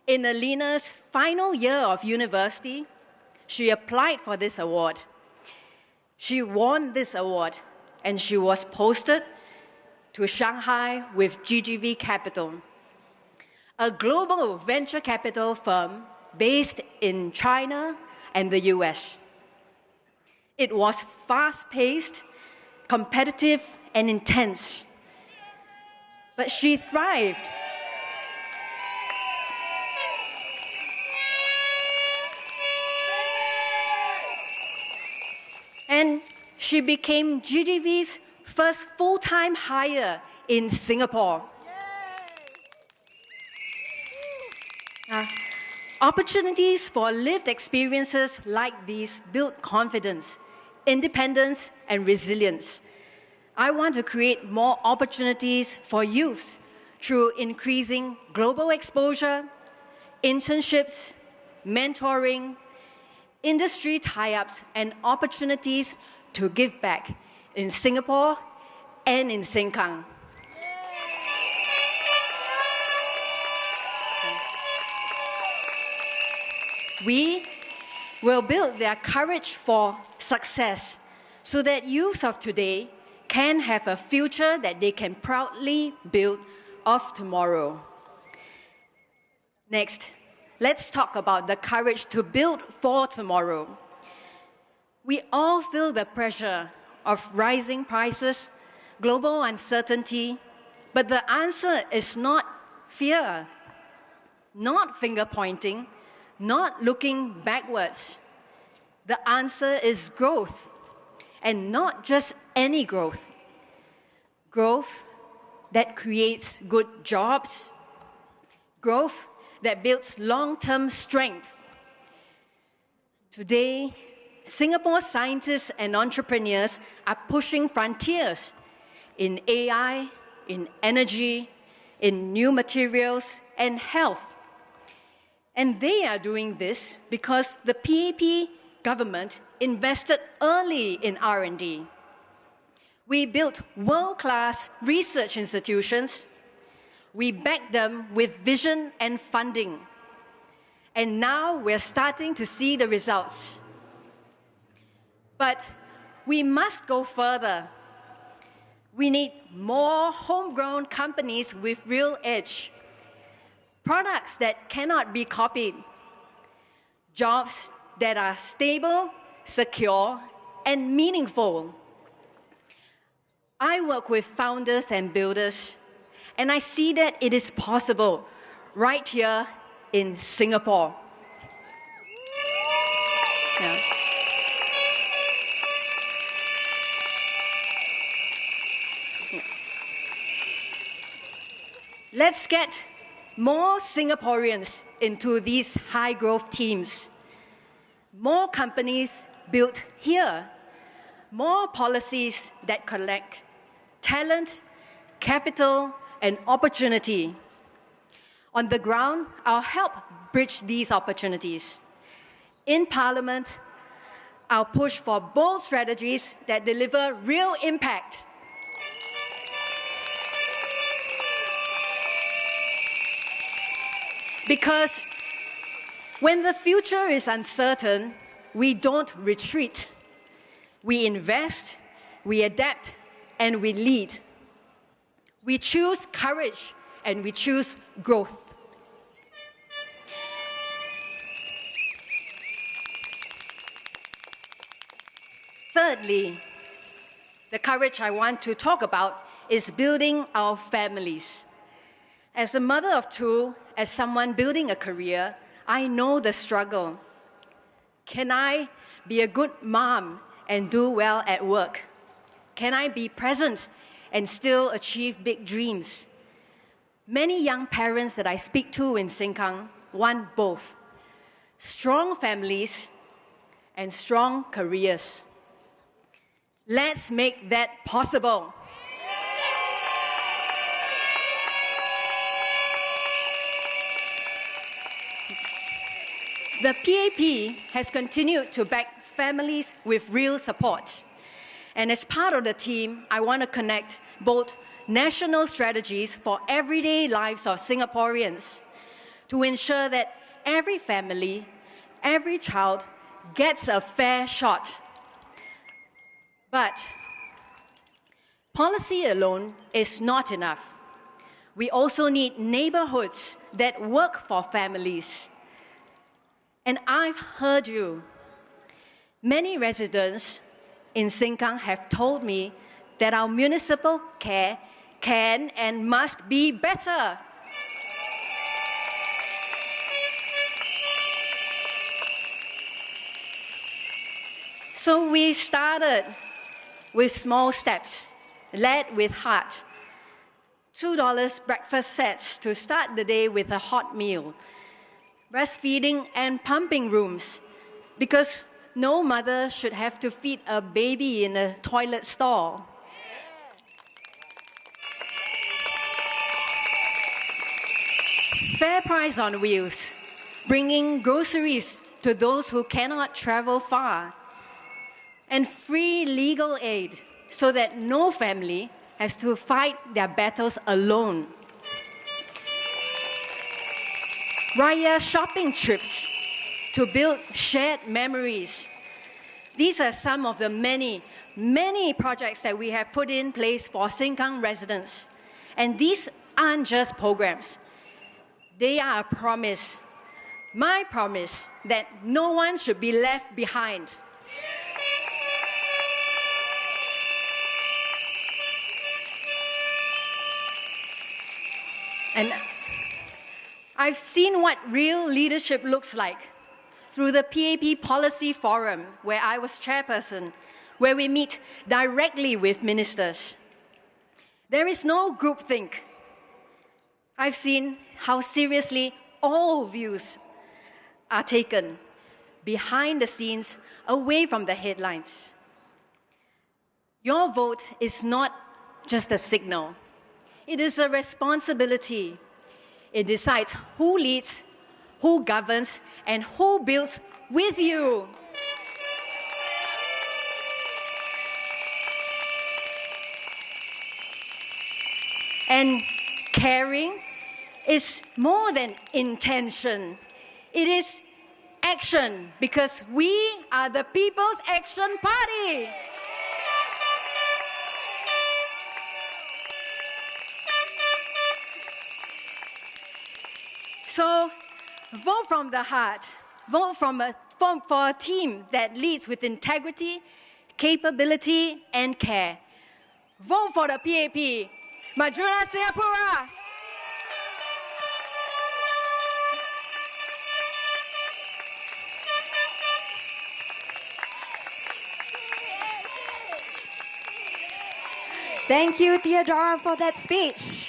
In Alina's final year of university, she applied for this award. She won this award, and she was posted to Shanghai with GGV Capital, a global venture capital firm based in China and the US. It was fast-paced, competitive, and intense. But she thrived. And she became GGV's first full-time hire in Singapore. Opportunities for lived experiences like these build confidence, independence, and resilience. I want to create more opportunities for youth through increasing global exposure, internships, mentoring, industry tie-ups, and opportunities to give back in Singapore and in Sengkang. We will build their courage for success so that youth of today can have a future that they can proudly build of tomorrow. Next, let's talk about the courage to build for tomorrow. We all feel the pressure of rising prices, global uncertainty, but the answer is not fear, not finger-pointing, not looking backwards. The answer is growth, and not just any growth. Growth that creates good jobs, growth that builds long-term strength. Today, Singapore scientists and entrepreneurs are pushing frontiers in AI, in energy, in new materials, and health. And they are doing this because the PAP government invested early in R&D. We built world-class research institutions. We backed them with vision and funding. And now we're starting to see the results. But we must go further. We need more homegrown companies with real edge, products that cannot be copied, jobs that are stable, secure, and meaningful. I work with founders and builders, and I see that it is possible right here in Singapore. Yeah. Let's get more Singaporeans into these high-growth teams. More companies built here. More policies that collect talent, capital, and opportunity. On the ground, I'll help bridge these opportunities. In Parliament, I'll push for bold strategies that deliver real impact. Because when the future is uncertain, we don't retreat. We invest, we adapt, and we lead. We choose courage and we choose growth. Thirdly, the courage I want to talk about is building our families. As a mother of two, as someone building a career, I know the struggle. Can I be a good mom and do well at work? Can I be present and still achieve big dreams? Many young parents that I speak to in Sengkang want both: strong families and strong careers. Let's make that possible. The PAP has continued to back families with real support. And as part of the team, I want to connect both national strategies for everyday lives of Singaporeans to ensure that every family, every child gets a fair shot. But policy alone is not enough. We also need neighborhoods that work for families. And I've heard you. Many residents in Sengkang have told me that our municipal care can and must be better. So we started with small steps, led with heart. $2 breakfast sets to start the day with a hot meal. Breastfeeding and pumping rooms, because no mother should have to feed a baby in a toilet stall. Fair price on wheels, bringing groceries to those who cannot travel far. And free legal aid so that no family has to fight their battles alone. Raya shopping trips to build shared memories. These are some of the many, many projects that we have put in place for Sengkang residents. And these aren't just programs. They are a promise, my promise, that no one should be left behind. And I've seen what real leadership looks like through the PAP Policy Forum, where I was chairperson, where we meet directly with ministers. There is no groupthink. I've seen how seriously all views are taken behind the scenes, away from the headlines. Your vote is not just a signal. It is a responsibility. It decides who leads, who governs, and who builds with you. And caring is more than intention. It is action, because we are the People's Action Party. So vote from the heart. Vote for a team that leads with integrity, capability, and care. Vote for the PAP. Majulah Singapura! Thank you, Theodora, for that speech.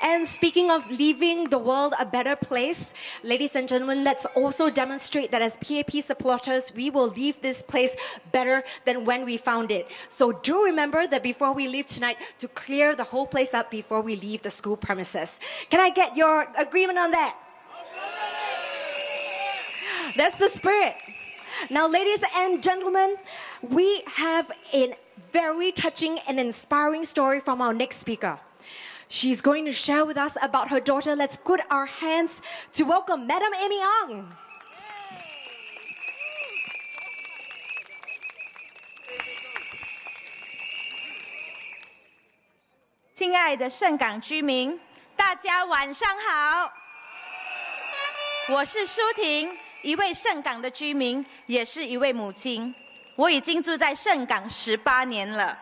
And speaking of leaving the world a better place, ladies and gentlemen, let's also demonstrate that as PAP supporters, we will leave this place better than when we found it. So do remember that before we leave tonight, to clear the whole place up before we leave the school premises. Can I get your agreement on that? That's the spirit. Now, ladies and gentlemen, we have a very touching and inspiring story from our next speaker. She's going to share with us about her daughter. Let's put our hands to welcome Madam Elme Yang. 亲爱的盛港居民，大家晚上好。我是舒婷，一位盛港的居民，也是一位母亲。我已经住在盛港18年了。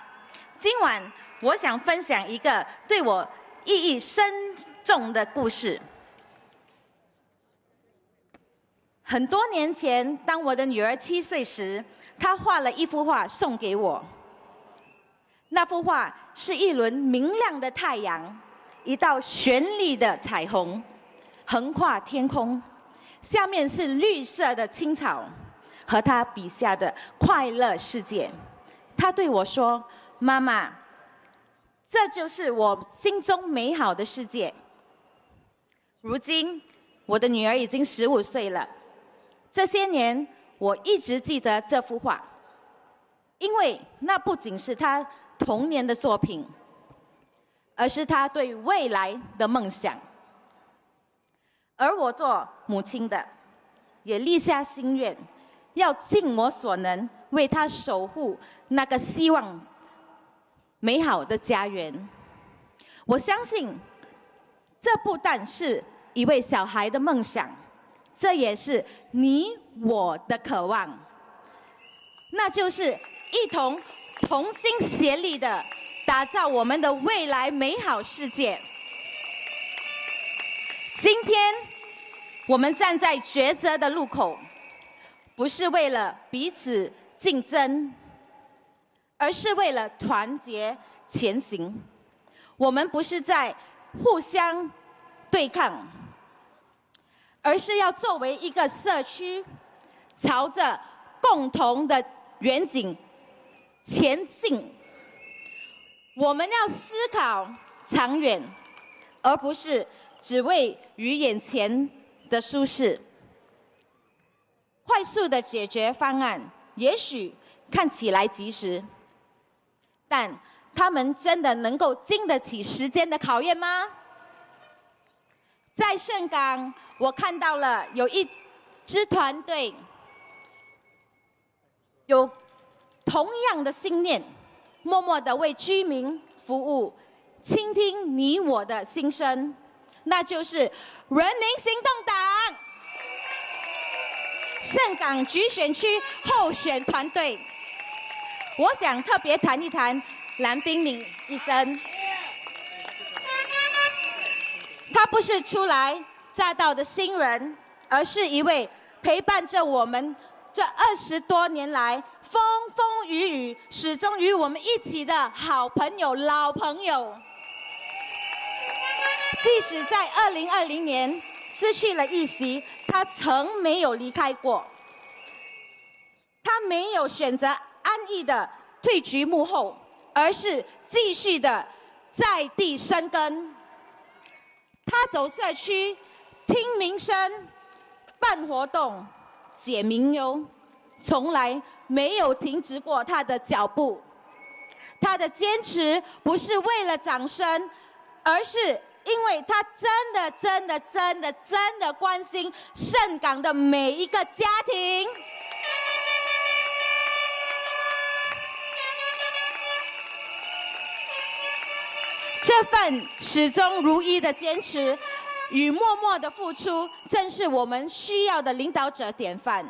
今晚我想分享一个对我意义深重的故事。很多年前，当我的女儿7岁时，她画了一幅画送给我。那幅画是一轮明亮的太阳，一道绚丽的彩虹，横跨天空，下面是绿色的青草，和他笔下的快乐世界。他对我说：“妈妈，这就是我心中美好的世界。”如今，我的女儿已经15岁了。这些年，我一直记得这幅画，因为那不仅是她童年的作品，而是她对未来的梦想。而我做母亲的，也立下心愿，要尽我所能为她守护那个希望美好的家园。我相信，这不但是一位小孩的梦想，这也是你我的渴望，那就是一同同心协力的打造我们的未来美好世界。今天我们站在抉择的路口，不是为了彼此竞争，而是为了团结前行。我们不是在互相对抗，而是要作为一个社区，朝着共同的远景前进。我们要思考长远，而不是只为于眼前的舒适。快速的解决方案也许看起来及时，但他们真的能够经得起时间的考验吗？在盛港，我看到了有一支团队有同样的信念，默默地为居民服务，倾听你我的心声，那就是人民行动党盛港局选区候选团队。我想特别谈一谈蓝冰敏医生。他不是初来乍到的新人，而是一位陪伴着我们这20多年来风风雨雨，始终与我们一起的好朋友、老朋友。即使在2020年失去了一席，他曾没有离开过。他没有选择安逸的退居幕后，而是继续的在地生根。他走社区，听民生，办活动，解民忧，从来没有停止过他的脚步。他的坚持不是为了掌声，而是因为他真的关心盛港的每一个家庭。这份始终如一的坚持与默默的付出，正是我们需要的领导者典范。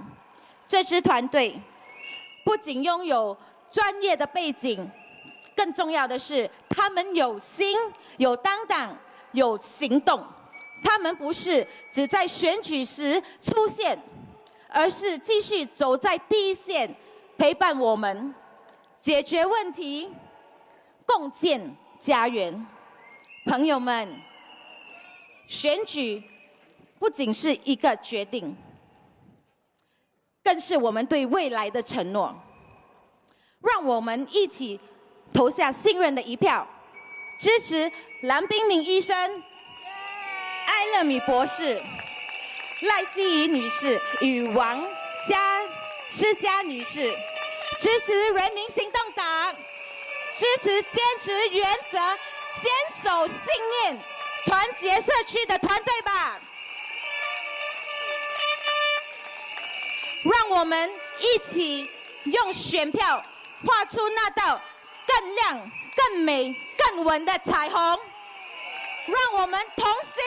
这支团队不仅拥有专业的背景，更重要的是，他们有心、有担当、有行动。他们不是只在选举时出现，而是继续走在第一线，陪伴我们解决问题，共建家园。朋友们，选举不仅是一个决定，更是我们对未来的承诺。让我们一起投下信任的一票，支持蓝冰敏医生、艾乐米博士，赖希怡女士与王施佳女士，支持人民行动党，支持坚持原则、坚守信念、团结社区的团队吧！让我们一起用选票画出那道更亮、更美、更稳的彩虹，让我们同心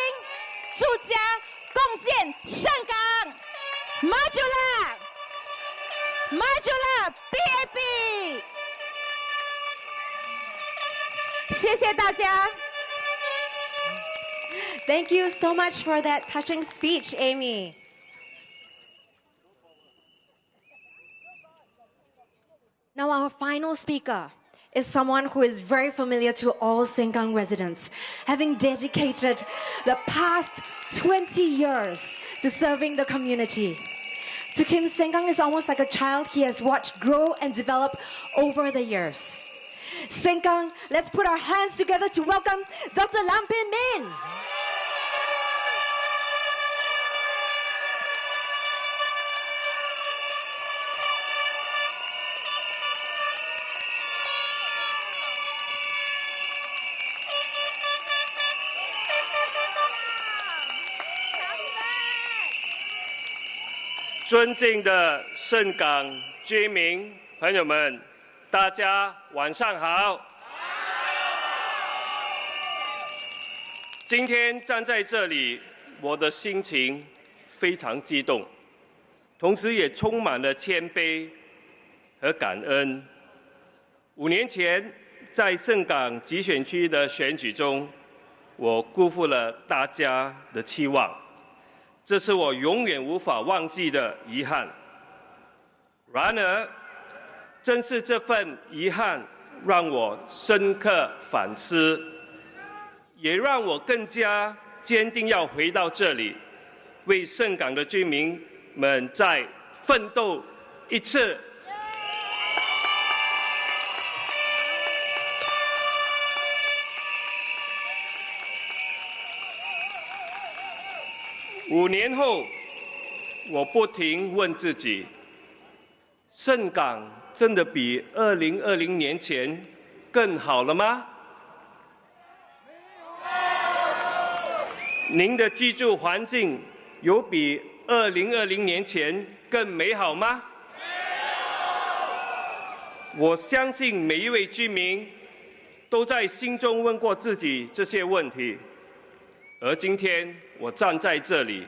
助家共建盛港。马主啦，马主啦 ，BAB！ 谢谢大家。Thank you so much for that touching speech, Amy. Now our final speaker is someone who is very familiar to all Sengkang residents, having dedicated the past 20 years to serving the community. To him, Sengkang is almost like a child he has watched grow and develop over the years. Sengkang, let's put our hands together to welcome Dr. Lam Pin Min. 尊敬的盛港居民朋友们，大家晚上好。今天站在这里，我的心情非常激动，同时也充满了谦卑和感恩。5年前，在盛港集选区的选举中，我辜负了大家的期望。 这是我永远无法忘记的遗憾。然而，正是这份遗憾让我深刻反思，也让我更加坚定要回到这里，为盛港的居民们再奋斗一次。 5年后，我不停问自己：盛港真的比2020年前更好了吗？您的居住环境有比2020年前更美好吗？我相信每一位居民都在心中问过自己这些问题。 而今天我站在这里，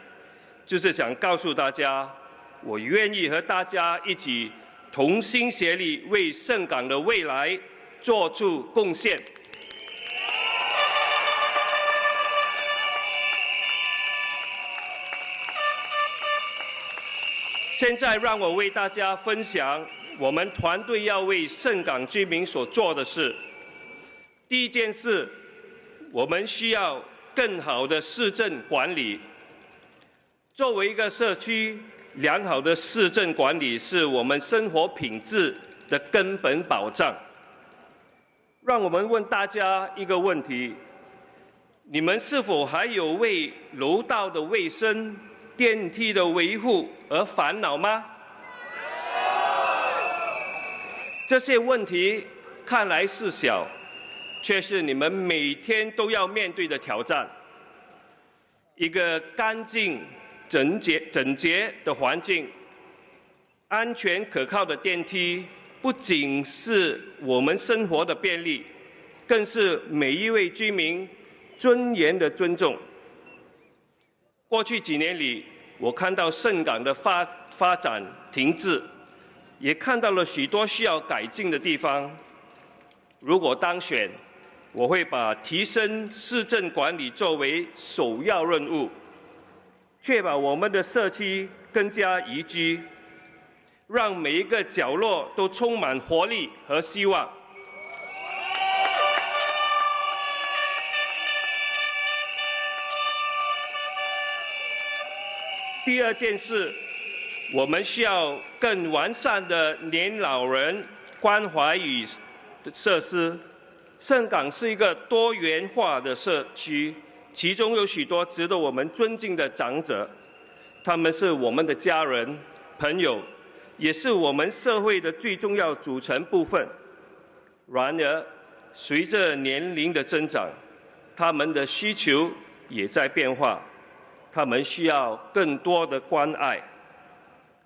就是想告诉大家，我愿意和大家一起同心协力，为盛港的未来做出贡献。现在让我为大家分享我们团队要为盛港居民所做的事。第一件事，我们需要 更好的市政管理。作为一个社区，良好的市政管理是我们生活品质的根本保障。让我们问大家一个问题：你们是否还有为楼道的卫生、电梯的维护而烦恼吗？这些问题看来是小， 却是你们每天都要面对的挑战。一个干净、整洁的环境，安全可靠的电梯，不仅是我们生活的便利，更是每一位居民尊严的尊重。过去几年里，我看到盛港的发展停滞，也看到了许多需要改进的地方。如果当选， 我会把提升市政管理作为首要任务，确保我们的社区更加宜居，让每一个角落都充满活力和希望。第二件事，我们需要更完善的年老人关怀与设施。 盛港是一个多元化的社区，其中有许多值得我们尊敬的长者。他们是我们的家人、朋友，也是我们社会的最重要组成部分。然而，随着年龄的增长，他们的需求也在变化，他们需要更多的关爱、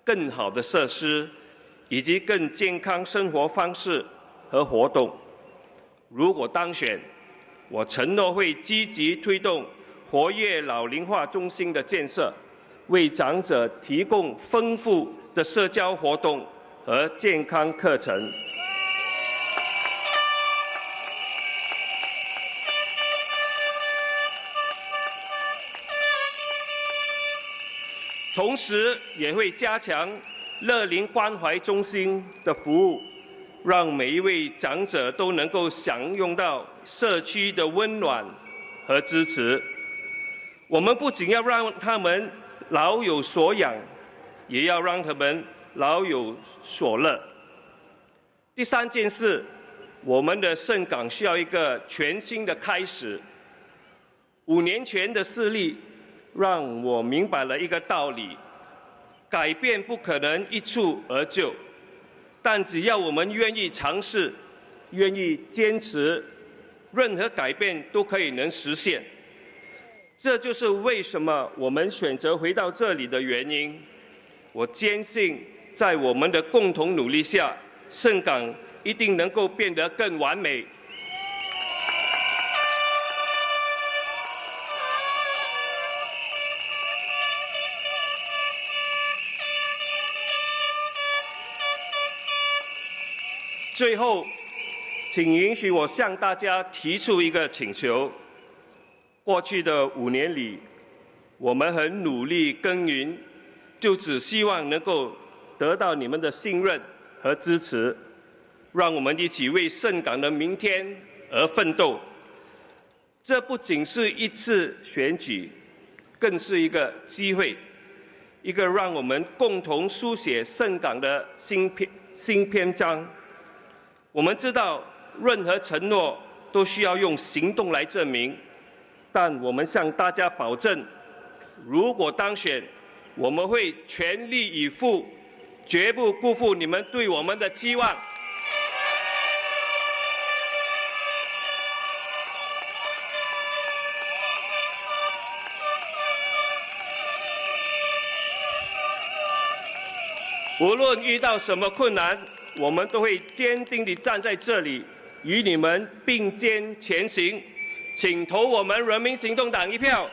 更好的设施，以及更健康生活方式和活动。如果当选，我承诺会积极推动活跃老龄化中心的建设，为长者提供丰富的社交活动和健康课程。同时，也会加强乐龄关怀中心的服务，让每一位长者都能够享用到社区的温暖和支持。我们不仅要让他们老有所养，也要让他们老有所乐。第三件事，我们的盛港需要一个全新的开始。5年前的事例让我明白了一个道理：改变不可能一蹴而就，但只要我们愿意尝试、愿意坚持，任何改变都可以能实现。这就是为什么我们选择回到这里的原因。我坚信，在我们的共同努力下，盛港一定能够变得更完美。最后，请允许我向大家提出一个请求。过去的5年里，我们很努力耕耘，就只希望能够得到你们的信任和支持，让我们一起为盛港的明天而奋斗。这不仅是一次选举，更是一个机会，一个让我们共同书写盛港的新篇章。我们知道，任何承诺都需要用行动来证明，但我们向大家保证，如果当选，我们会全力以赴，绝不辜负你们对我们的期望。无论遇到什么困难，我们都会坚定地站在这里，与你们并肩前行。请投我们人民行动党一票。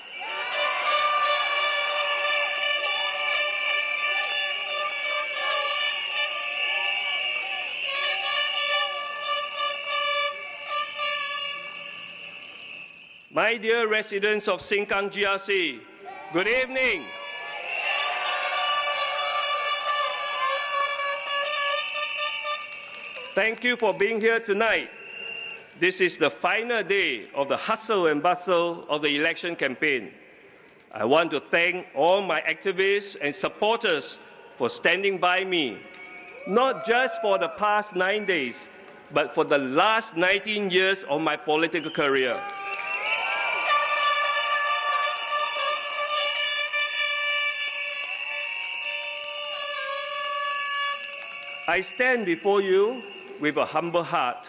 My dear residents of Sengkang GRC, good evening. Thank you for being here tonight. This is the final day of the hustle and bustle of the election campaign. I want to thank all my activists and supporters for standing by me, not just for the past 9 days, but for the last 19 years of my political career. I stand before you with a humble heart,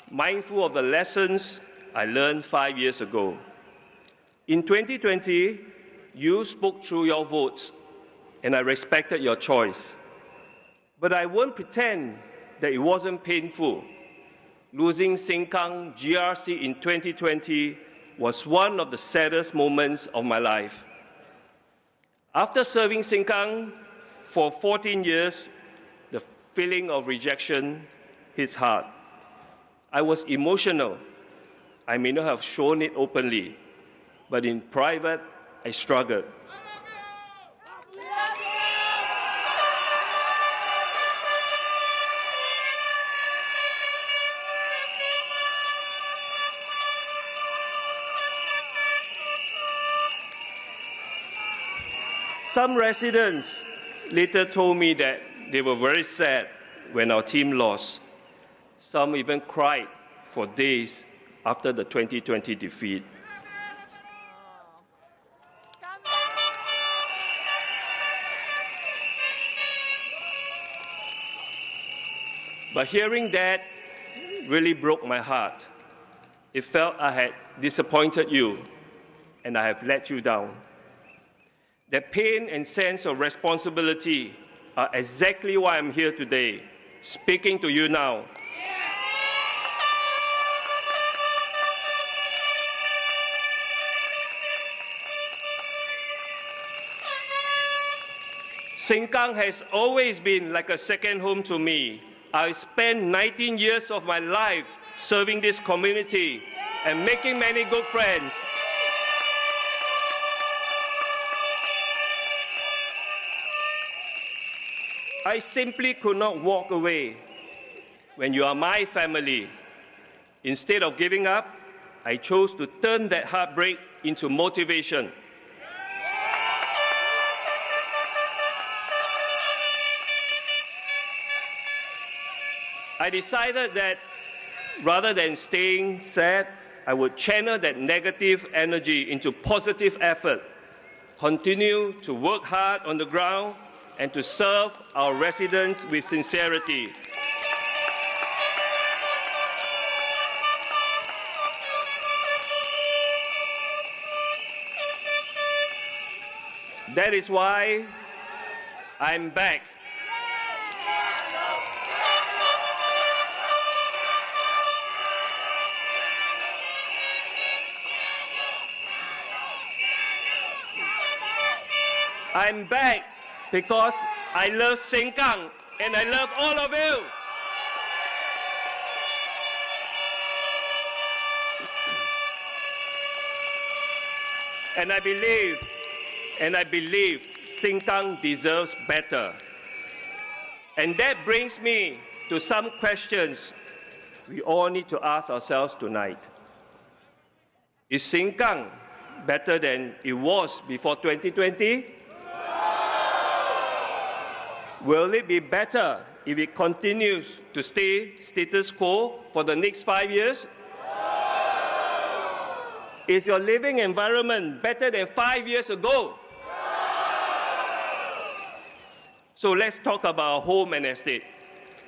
mindful of the lessons I learned 5 years ago. In 2020, you spoke through your votes, and I respected your choice. But I won't pretend that it wasn't painful. Losing Sengkang GRC in 2020 was one of the saddest moments of my life. After serving Sengkang for 14 years, the feeling of rejection hits hard. I was emotional. I may not have shown it openly, but in private, I struggled. Some residents later told me that they were very sad when our team lost. Some even cried for days after the 2020 defeat. But hearing that really broke my heart. It felt I had disappointed you and I have let you down. That pain and sense of responsibility are exactly why I'm here today, speaking to you now. Sengkang has always been like a second home to me. I spent 19 years of my life serving this community and making many good friends. I simply could not walk away when you are my family. Instead of giving up, I chose to turn that heartbreak into motivation. I decided that rather than staying sad, I would channel that negative energy into positive effort, continue to work hard on the ground, and to serve our residents with sincerity. That is why I'm back. I'm back because I love Sengkang and I love all of you. And I believe Sengkang deserves better. And that brings me to some questions we all need to ask ourselves tonight. Is Sengkang better than it was before 2020? Will it be better if it continues to stay status quo for the next 5 years? Is your living environment better than 5 years ago? So let's talk about home and estate,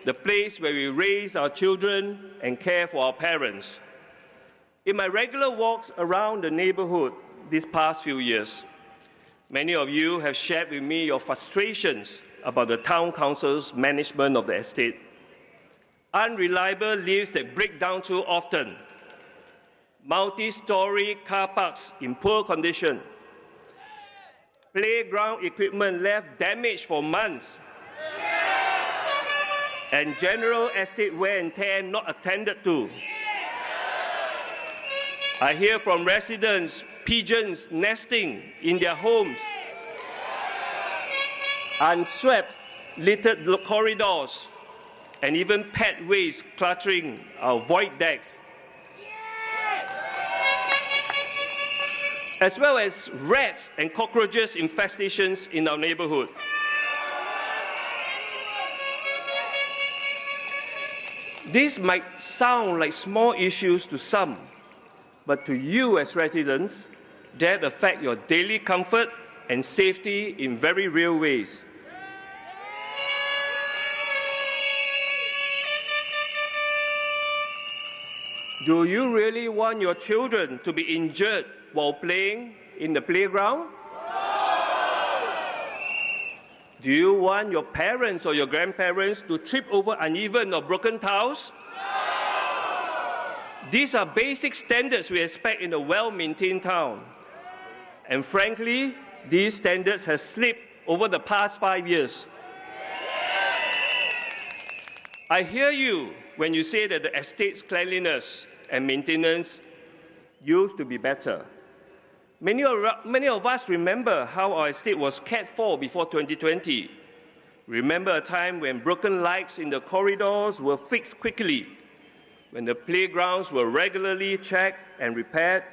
the place where we raise our children and care for our parents. In my regular walks around the neighborhood these past few years, many of you have shared with me your frustrations about the town council's management of the estate. Unreliable lifts that break down too often, multi-story car parks in poor condition, playground equipment left damaged for months, and general estate wear and tear not attended to. I hear from residents pigeons nesting in their homes, unswept, littered corridors, and even pet waste cluttering our void decks, as well as rats and cockroaches infestations in our neighborhood. These might sound like small issues to some, but to you as residents, that affect your daily comfort and safety in very real ways. Do you really want your children to be injured while playing in the playground? Do you want your parents or your grandparents to trip over uneven or broken tiles? These are basic standards we expect in a well-maintained town. And frankly, these standards have slipped over the past 5 years. I hear you when you say that the estate's cleanliness and maintenance used to be better. Many of us remember how our estate was cared for before 2020. Remember a time when broken lights in the corridors were fixed quickly, when the playgrounds were regularly checked and repaired,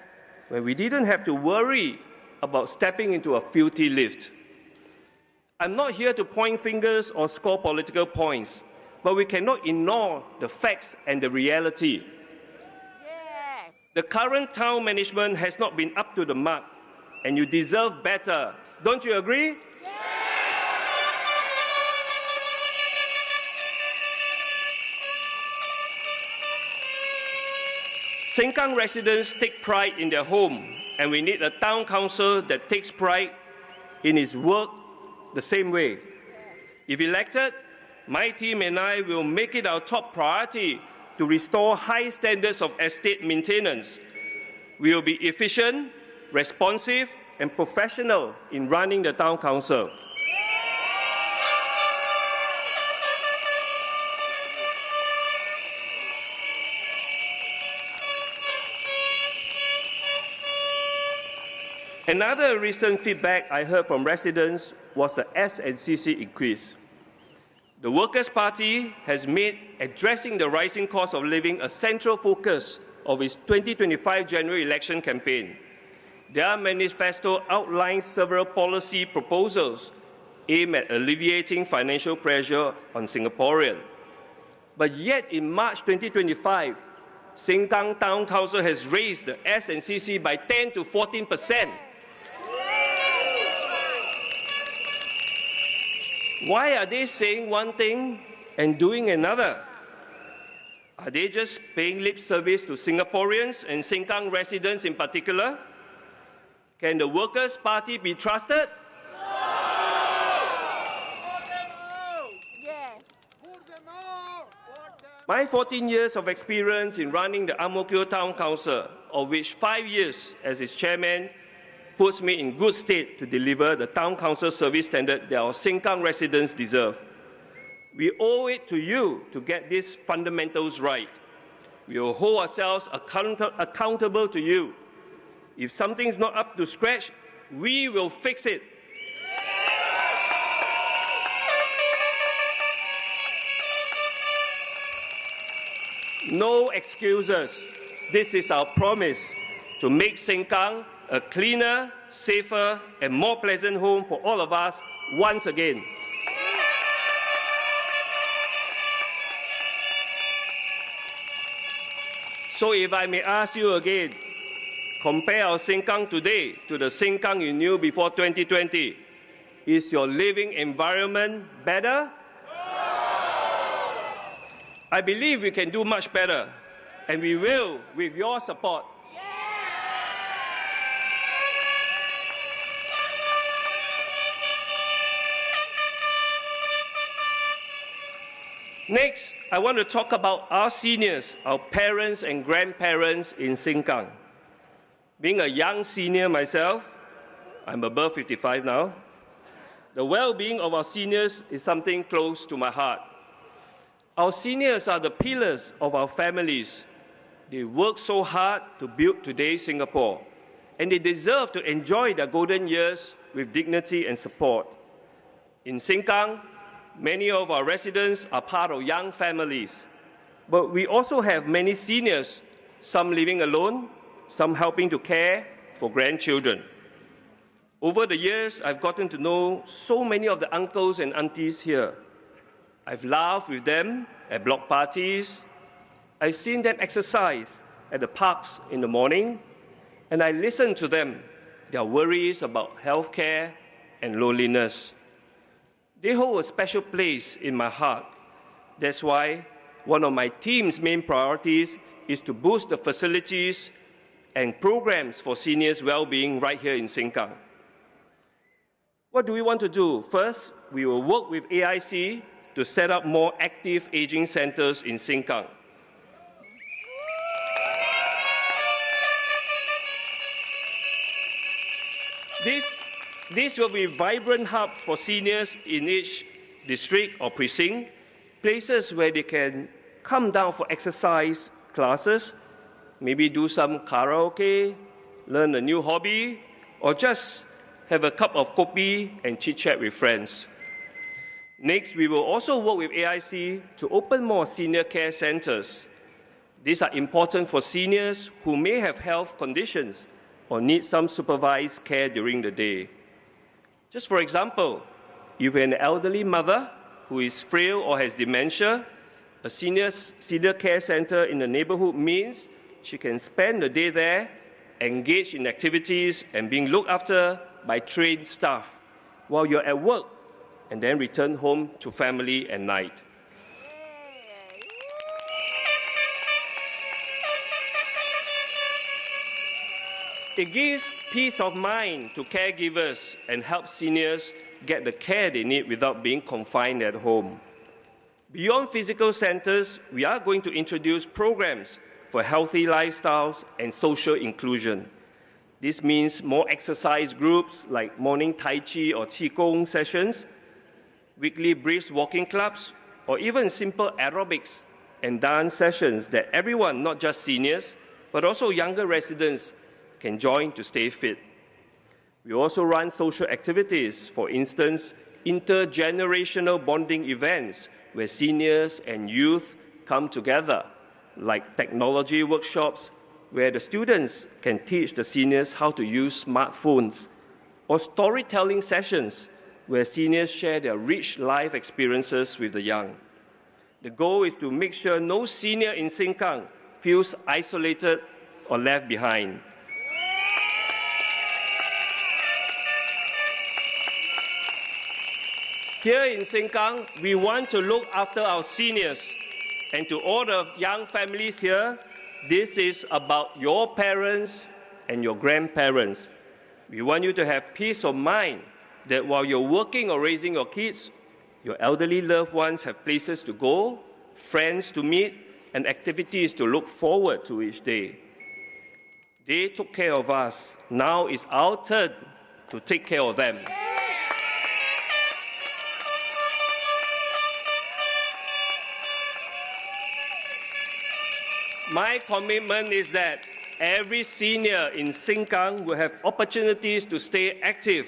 when we didn't have to worry about stepping into a filthy lift. I'm not here to point fingers or score political points, but we cannot ignore the facts and the reality. Yes. The current town management has not been up to the mark, and you deserve better. Don't you agree? Yes. Sengkang residents take pride in their home, and we need a town council that takes pride in its work the same way. If elected, my team and I will make it our top priority to restore high standards of estate maintenance. We will be efficient, responsive, and professional in running the town council. Another recent feedback I heard from residents was the S&CC increase. The Workers' Party has made addressing the rising cost of living a central focus of its 2025 general election campaign. Their manifesto outlines several policy proposals aimed at alleviating financial pressure on Singaporeans. But yet in March 2025, Sengkang Town Council has raised the S&CC by 10 to 14%. Why are they saying one thing and doing another? Are they just paying lip service to Singaporeans and Sengkang residents in particular? Can the Workers' Party be trusted? My 14 years of experience in running the Ang Mo Kio Town Council, of which 5 years as its chairman, puts me in good state to deliver the Town Council service standard that our Sengkang residents deserve. We owe it to you to get these fundamentals right. We will hold ourselves accountable to you. If something's not up to scratch, we will fix it. No excuses. This is our promise to make Sengkang a cleaner, safer, and more pleasant home for all of us once again. So if I may ask you again, compare our Sengkang today to the Sengkang you knew before 2020. Is your living environment better? I believe we can do much better, and we will with your support. Next, I want to talk about our seniors, our parents and grandparents in Sengkang. Being a young senior myself, I'm above 55 now, the well-being of our seniors is something close to my heart. Our seniors are the pillars of our families. They work so hard to build today's Singapore, and they deserve to enjoy their golden years with dignity and support. In Sengkang, many of our residents are part of young families, but we also have many seniors, some living alone, some helping to care for grandchildren. Over the years, I've gotten to know so many of the uncles and aunties here. I've laughed with them at block parties. I've seen them exercise at the parks in the morning, and I listen to them, their worries about healthcare and loneliness. They hold a special place in my heart. That's why one of my team's main priorities is to boost the facilities and programs for seniors' well-being right here in Sengkang. What do we want to do? First, we will work with AIC to set up more active aging centers in Sengkang. These will be vibrant hubs for seniors in each district or precinct, places where they can come down for exercise classes, maybe do some karaoke, learn a new hobby, or just have a cup of kopi and chit-chat with friends. Next, we will also work with AIC to open more senior care centers. These are important for seniors who may have health conditions or need some supervised care during the day. Just for example, if you're an elderly mother who is frail or has dementia, a senior care center in the neighborhood means she can spend the day there, engage in activities and being looked after by trained staff while you're at work, and then return home to family at night. it gives peace of mind to caregivers and helps seniors get the care they need without being confined at home. Beyond physical centers, we are going to introduce programs for healthy lifestyles and social inclusion. This means more exercise groups like morning Tai Chi or Qigong sessions, weekly brisk walking clubs, or even simple aerobics and dance sessions that everyone, not just seniors, but also younger residents, can join to stay fit. We also run social activities, for instance, intergenerational bonding events where seniors and youth come together, like technology workshops where the students can teach the seniors how to use smartphones, or storytelling sessions where seniors share their rich life experiences with the young. The goal is to make sure no senior in Sengkang feels isolated or left behind. Here in Sengkang, we want to look after our seniors. And to all the young families here, this is about your parents and your grandparents. We want you to have peace of mind that while you're working or raising your kids, your elderly loved ones have places to go, friends to meet, and activities to look forward to each day. They took care of us. Now it's our turn to take care of them. My commitment is that every senior in Sengkang will have opportunities to stay active,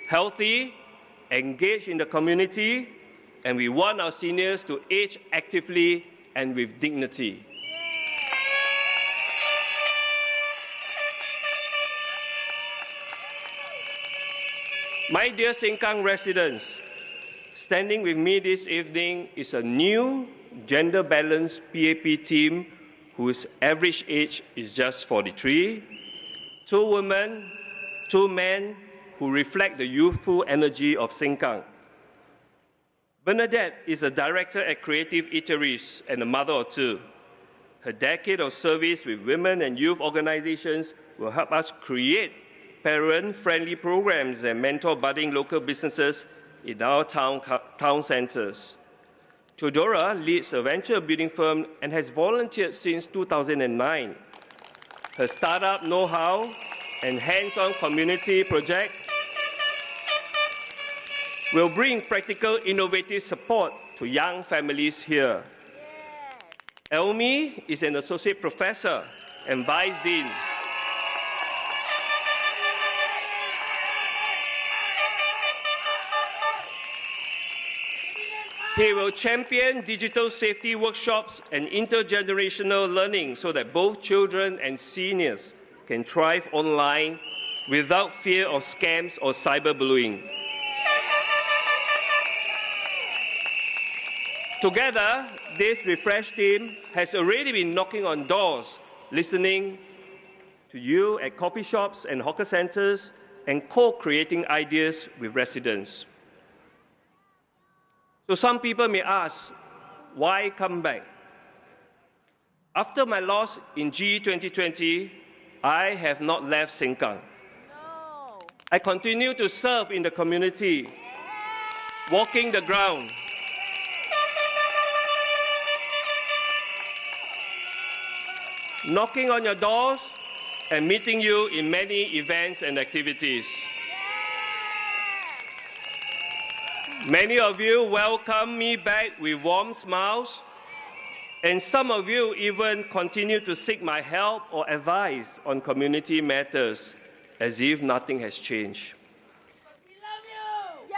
healthy, engaged in the community, and we want our seniors to age actively and with dignity. My dear Sengkang residents, standing with me this evening is a new gender-balanced PAP team whose average age is just 43, 2 women, 2 men who reflect the youthful energy of Sengkang. Bernadette is a director at Creative Eateries and a mother of 2. Her decade of service with women and youth organizations will help us create parent-friendly programs and mentor budding local businesses in our town centers. Theodora leads a venture building firm and has volunteered since 2009. Her startup know-how and hands-on community projects will bring practical, innovative support to young families here. Elme is an associate professor and vice dean. He will champion digital safety workshops and intergenerational learning so that both children and seniors can thrive online without fear of scams or cyberbullying. Together, this refreshed team has already been knocking on doors, listening to you at coffee shops and hawker centers, and co-creating ideas with residents. So some people may ask, why come back? After my loss in GE 2020, I have not left Sengkang. No. I continue to serve in the community, walking the ground. Knocking on your doors and meeting you in many events and activities. Many of you welcome me back with warm smiles, and some of you even continue to seek my help or advice on community matters, as if nothing has changed. We love you! Yeah!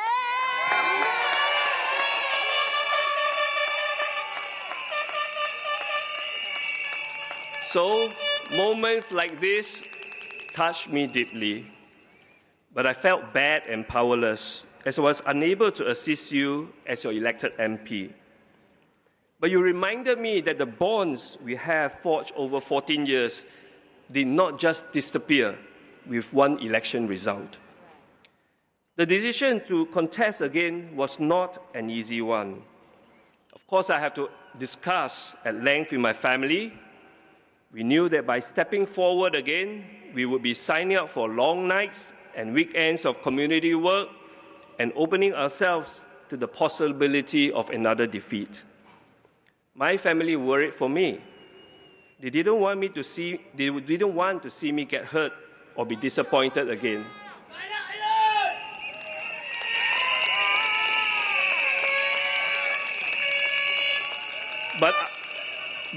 So, moments like this touched me deeply, but I felt bad and powerless, as I was unable to assist you as your elected MP. But you reminded me that the bonds we have forged over 14 years did not just disappear with one election result. The decision to contest again was not an easy one. Of course, I have to discuss at length with my family, We knew that by stepping forward again, we would be signing up for long nights and weekends of community work and opening ourselves to the possibility of another defeat. My family worried for me. They didn't want to see me get hurt or be disappointed again.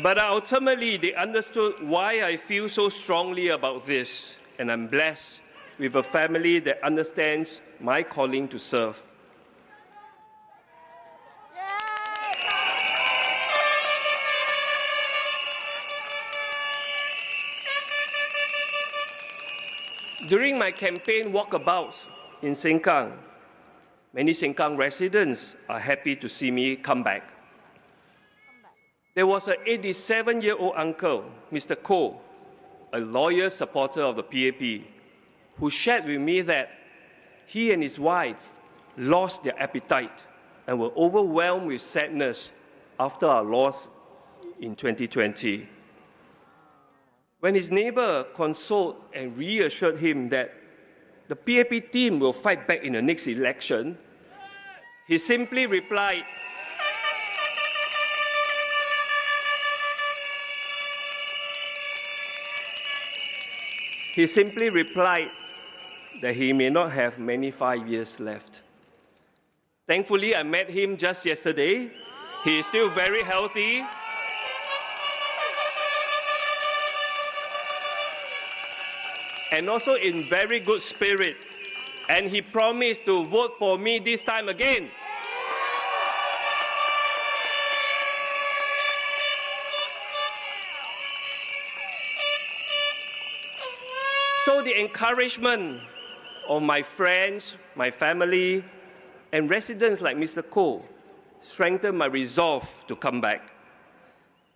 But ultimately, they understood why I feel so strongly about this, and I'm blessed with a family that understands my calling to serve. During my campaign walkabouts in Sengkang, many Sengkang residents are happy to see me come back. There was an 87-year-old uncle, Mr. Koh, a loyal supporter of the PAP, who shared with me that he and his wife lost their appetite and were overwhelmed with sadness after our loss in 2020. When his neighbor consoled and reassured him that the PAP team will fight back in the next election, he simply replied, that he may not have many 5 years left. Thankfully, I met him just yesterday. He is still very healthy. And also in very good spirit. And he promised to vote for me this time again. So the encouragement of my friends, my family, and residents like Mr. Koh strengthened my resolve to come back.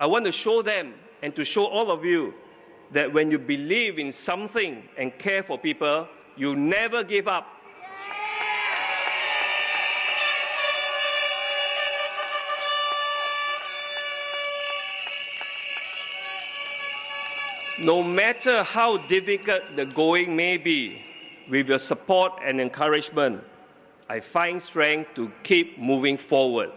I want to show them and to show all of you that when you believe in something and care for people, you never give up. No matter how difficult the going may be, with your support and encouragement, I find strength to keep moving forward.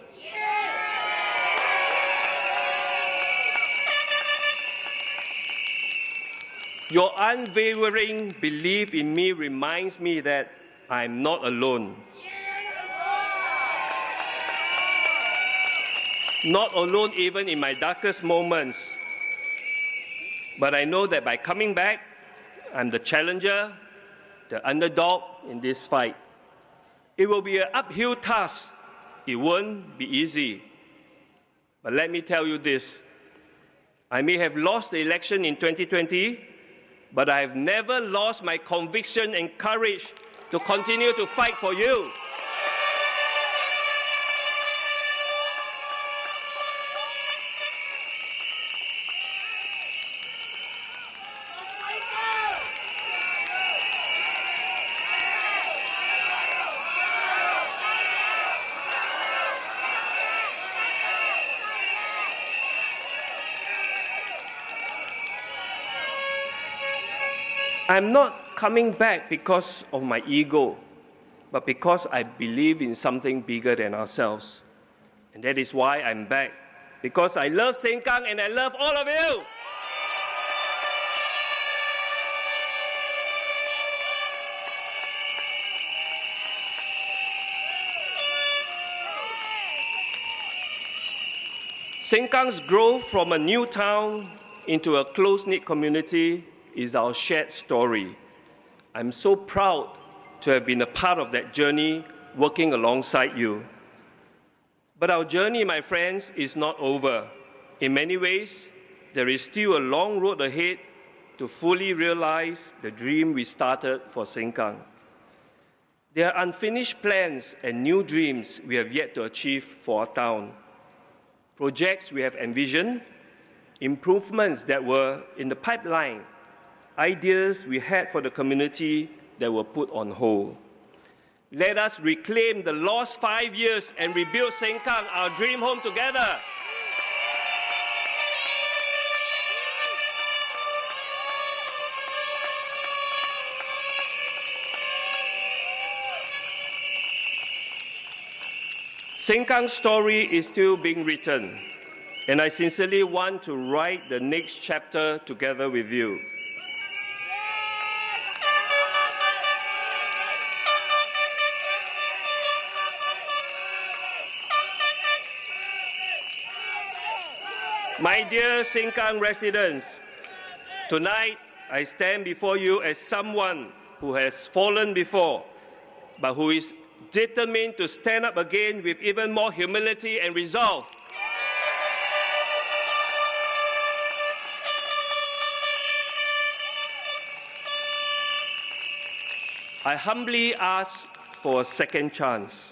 Your unwavering belief in me reminds me that I'm not alone. Not alone even in my darkest moments. But I know that by coming back, I'm the challenger, the underdog in this fight. It will be an uphill task. It won't be easy. But let me tell you this. I may have lost the election in 2020, but I have never lost my conviction and courage to continue to fight for you. I'm not coming back because of my ego, but because I believe in something bigger than ourselves. And that is why I'm back, because I love Sengkang and I love all of you. Sengkang's growth from a new town into a close-knit community is our shared story. I'm so proud to have been a part of that journey, working alongside you. But our journey, my friends, is not over. In many ways, there is still a long road ahead to fully realize the dream we started for Sengkang. There are unfinished plans and new dreams we have yet to achieve for our town. Projects we have envisioned, improvements that were in the pipeline, ideas we had for the community that were put on hold. Let us reclaim the lost 5 years and rebuild Sengkang, our dream home, together. Sengkang's story is still being written, and I sincerely want to write the next chapter together with you. My dear Sengkang residents, tonight I stand before you as someone who has fallen before, but who is determined to stand up again with even more humility and resolve. I humbly ask for a second chance.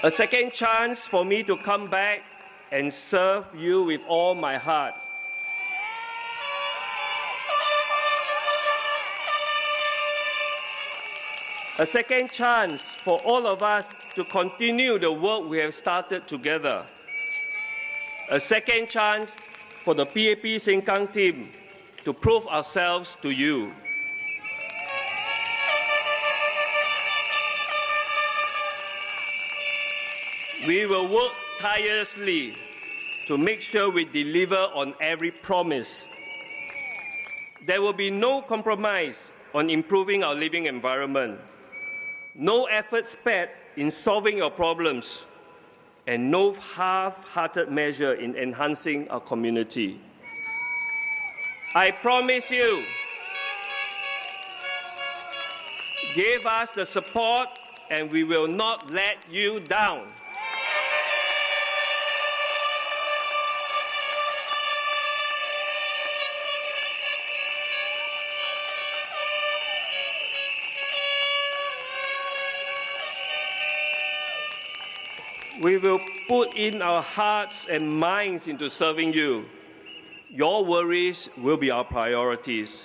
A second chance for me to come back and serve you with all my heart. A second chance for all of us to continue the work we have started together. A second chance for the PAP Sengkang team to prove ourselves to you. We will work tirelessly to make sure we deliver on every promise. There will be no compromise on improving our living environment, no effort spared in solving your problems, and no half-hearted measure in enhancing our community. I promise you, give us the support and we will not let you down. We will put in our hearts and minds into serving you. Your worries will be our priorities.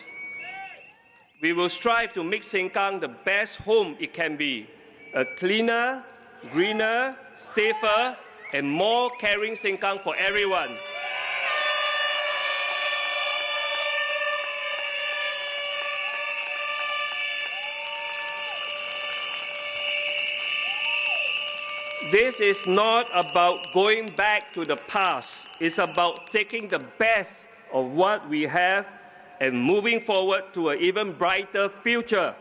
We will strive to make Sengkang the best home it can be, a cleaner, greener, safer, and more caring Sengkang for everyone. This is not about going back to the past. It's about taking the best of what we have and moving forward to an even brighter future.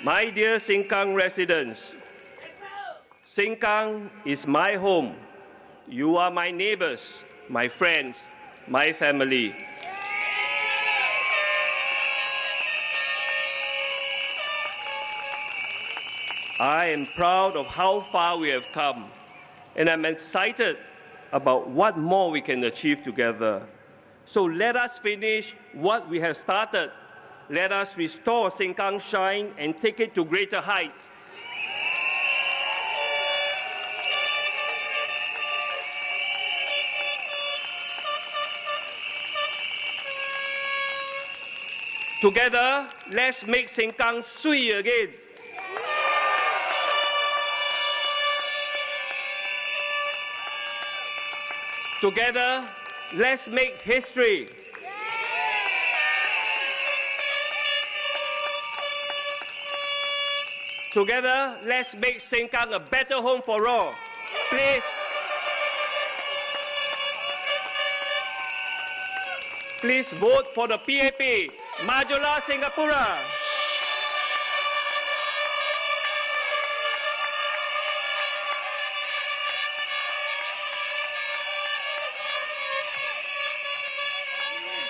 My dear Sengkang residents, Sengkang is my home. You are my neighbors, my friends, my family. I am proud of how far we have come, and I'm excited about what more we can achieve together. So let us finish what we have started. Let us restore Sengkang's shine and take it to greater heights. Together, let's make Sengkang sweet again. Together, let's make history. Together, let's make Sengkang a better home for all. Please vote for the PAP. Majulah Singapura.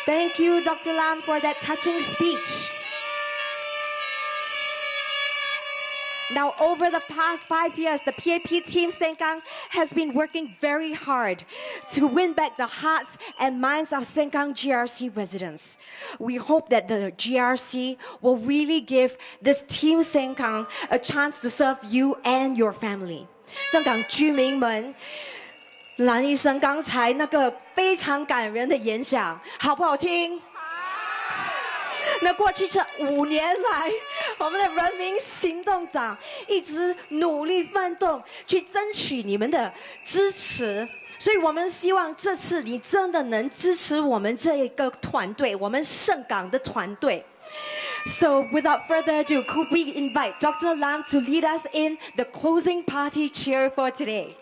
Thank you, Dr. Lam, for that touching speech. Now, over the past 5 years, the PAP team Sengkang has been working very hard to win back the hearts and minds of Sengkang GRC residents. We hope that the GRC will really give this team Sengkang a chance to serve you and your family. 香港居民们，蓝医生刚才那个非常感人的演讲，好不好听？那过去这5年来，我们的人民行动党一直努力奋斗，去争取你们的支持。所以我们希望这次你真的能支持我们这一个团队，我们盛港的团队。So without further ado, could we invite Dr. Lam to lead us in the closing party cheer for today?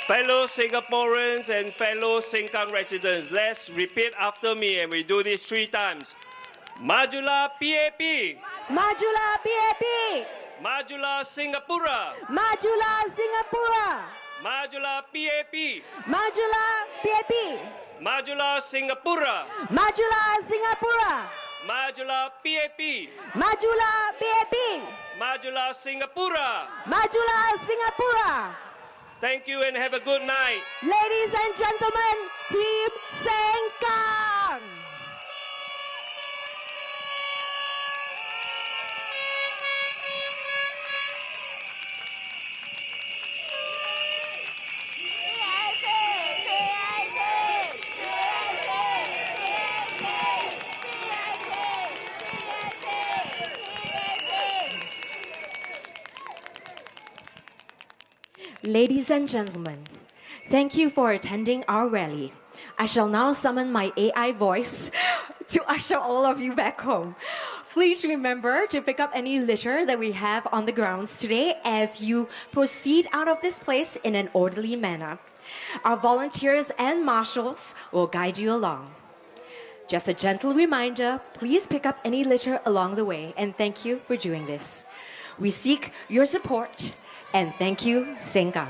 Fellow Singaporeans and fellow Sengkang residents, let's repeat after me and we do this 3 times. Majulah PAP! Majulah PAP! Majulah Singapura! Majulah Singapura! Majulah PAP! Majulah PAP! Majulah Singapura! Majulah Singapura! Majulah PAP! Majulah PAP! Majulah Singapura! Majulah Singapura! Thank you and have a good night. Ladies and gentlemen, Team Sengkang! Ladies and gentlemen, thank you for attending our rally. I shall now summon my AI voice to usher all of you back home. Please remember to pick up any litter that we have on the grounds today as you proceed out of this place in an orderly manner. Our volunteers and marshals will guide you along. Just a gentle reminder, please pick up any litter along the way, and thank you for doing this. We seek your support, and thank you, Sengkang.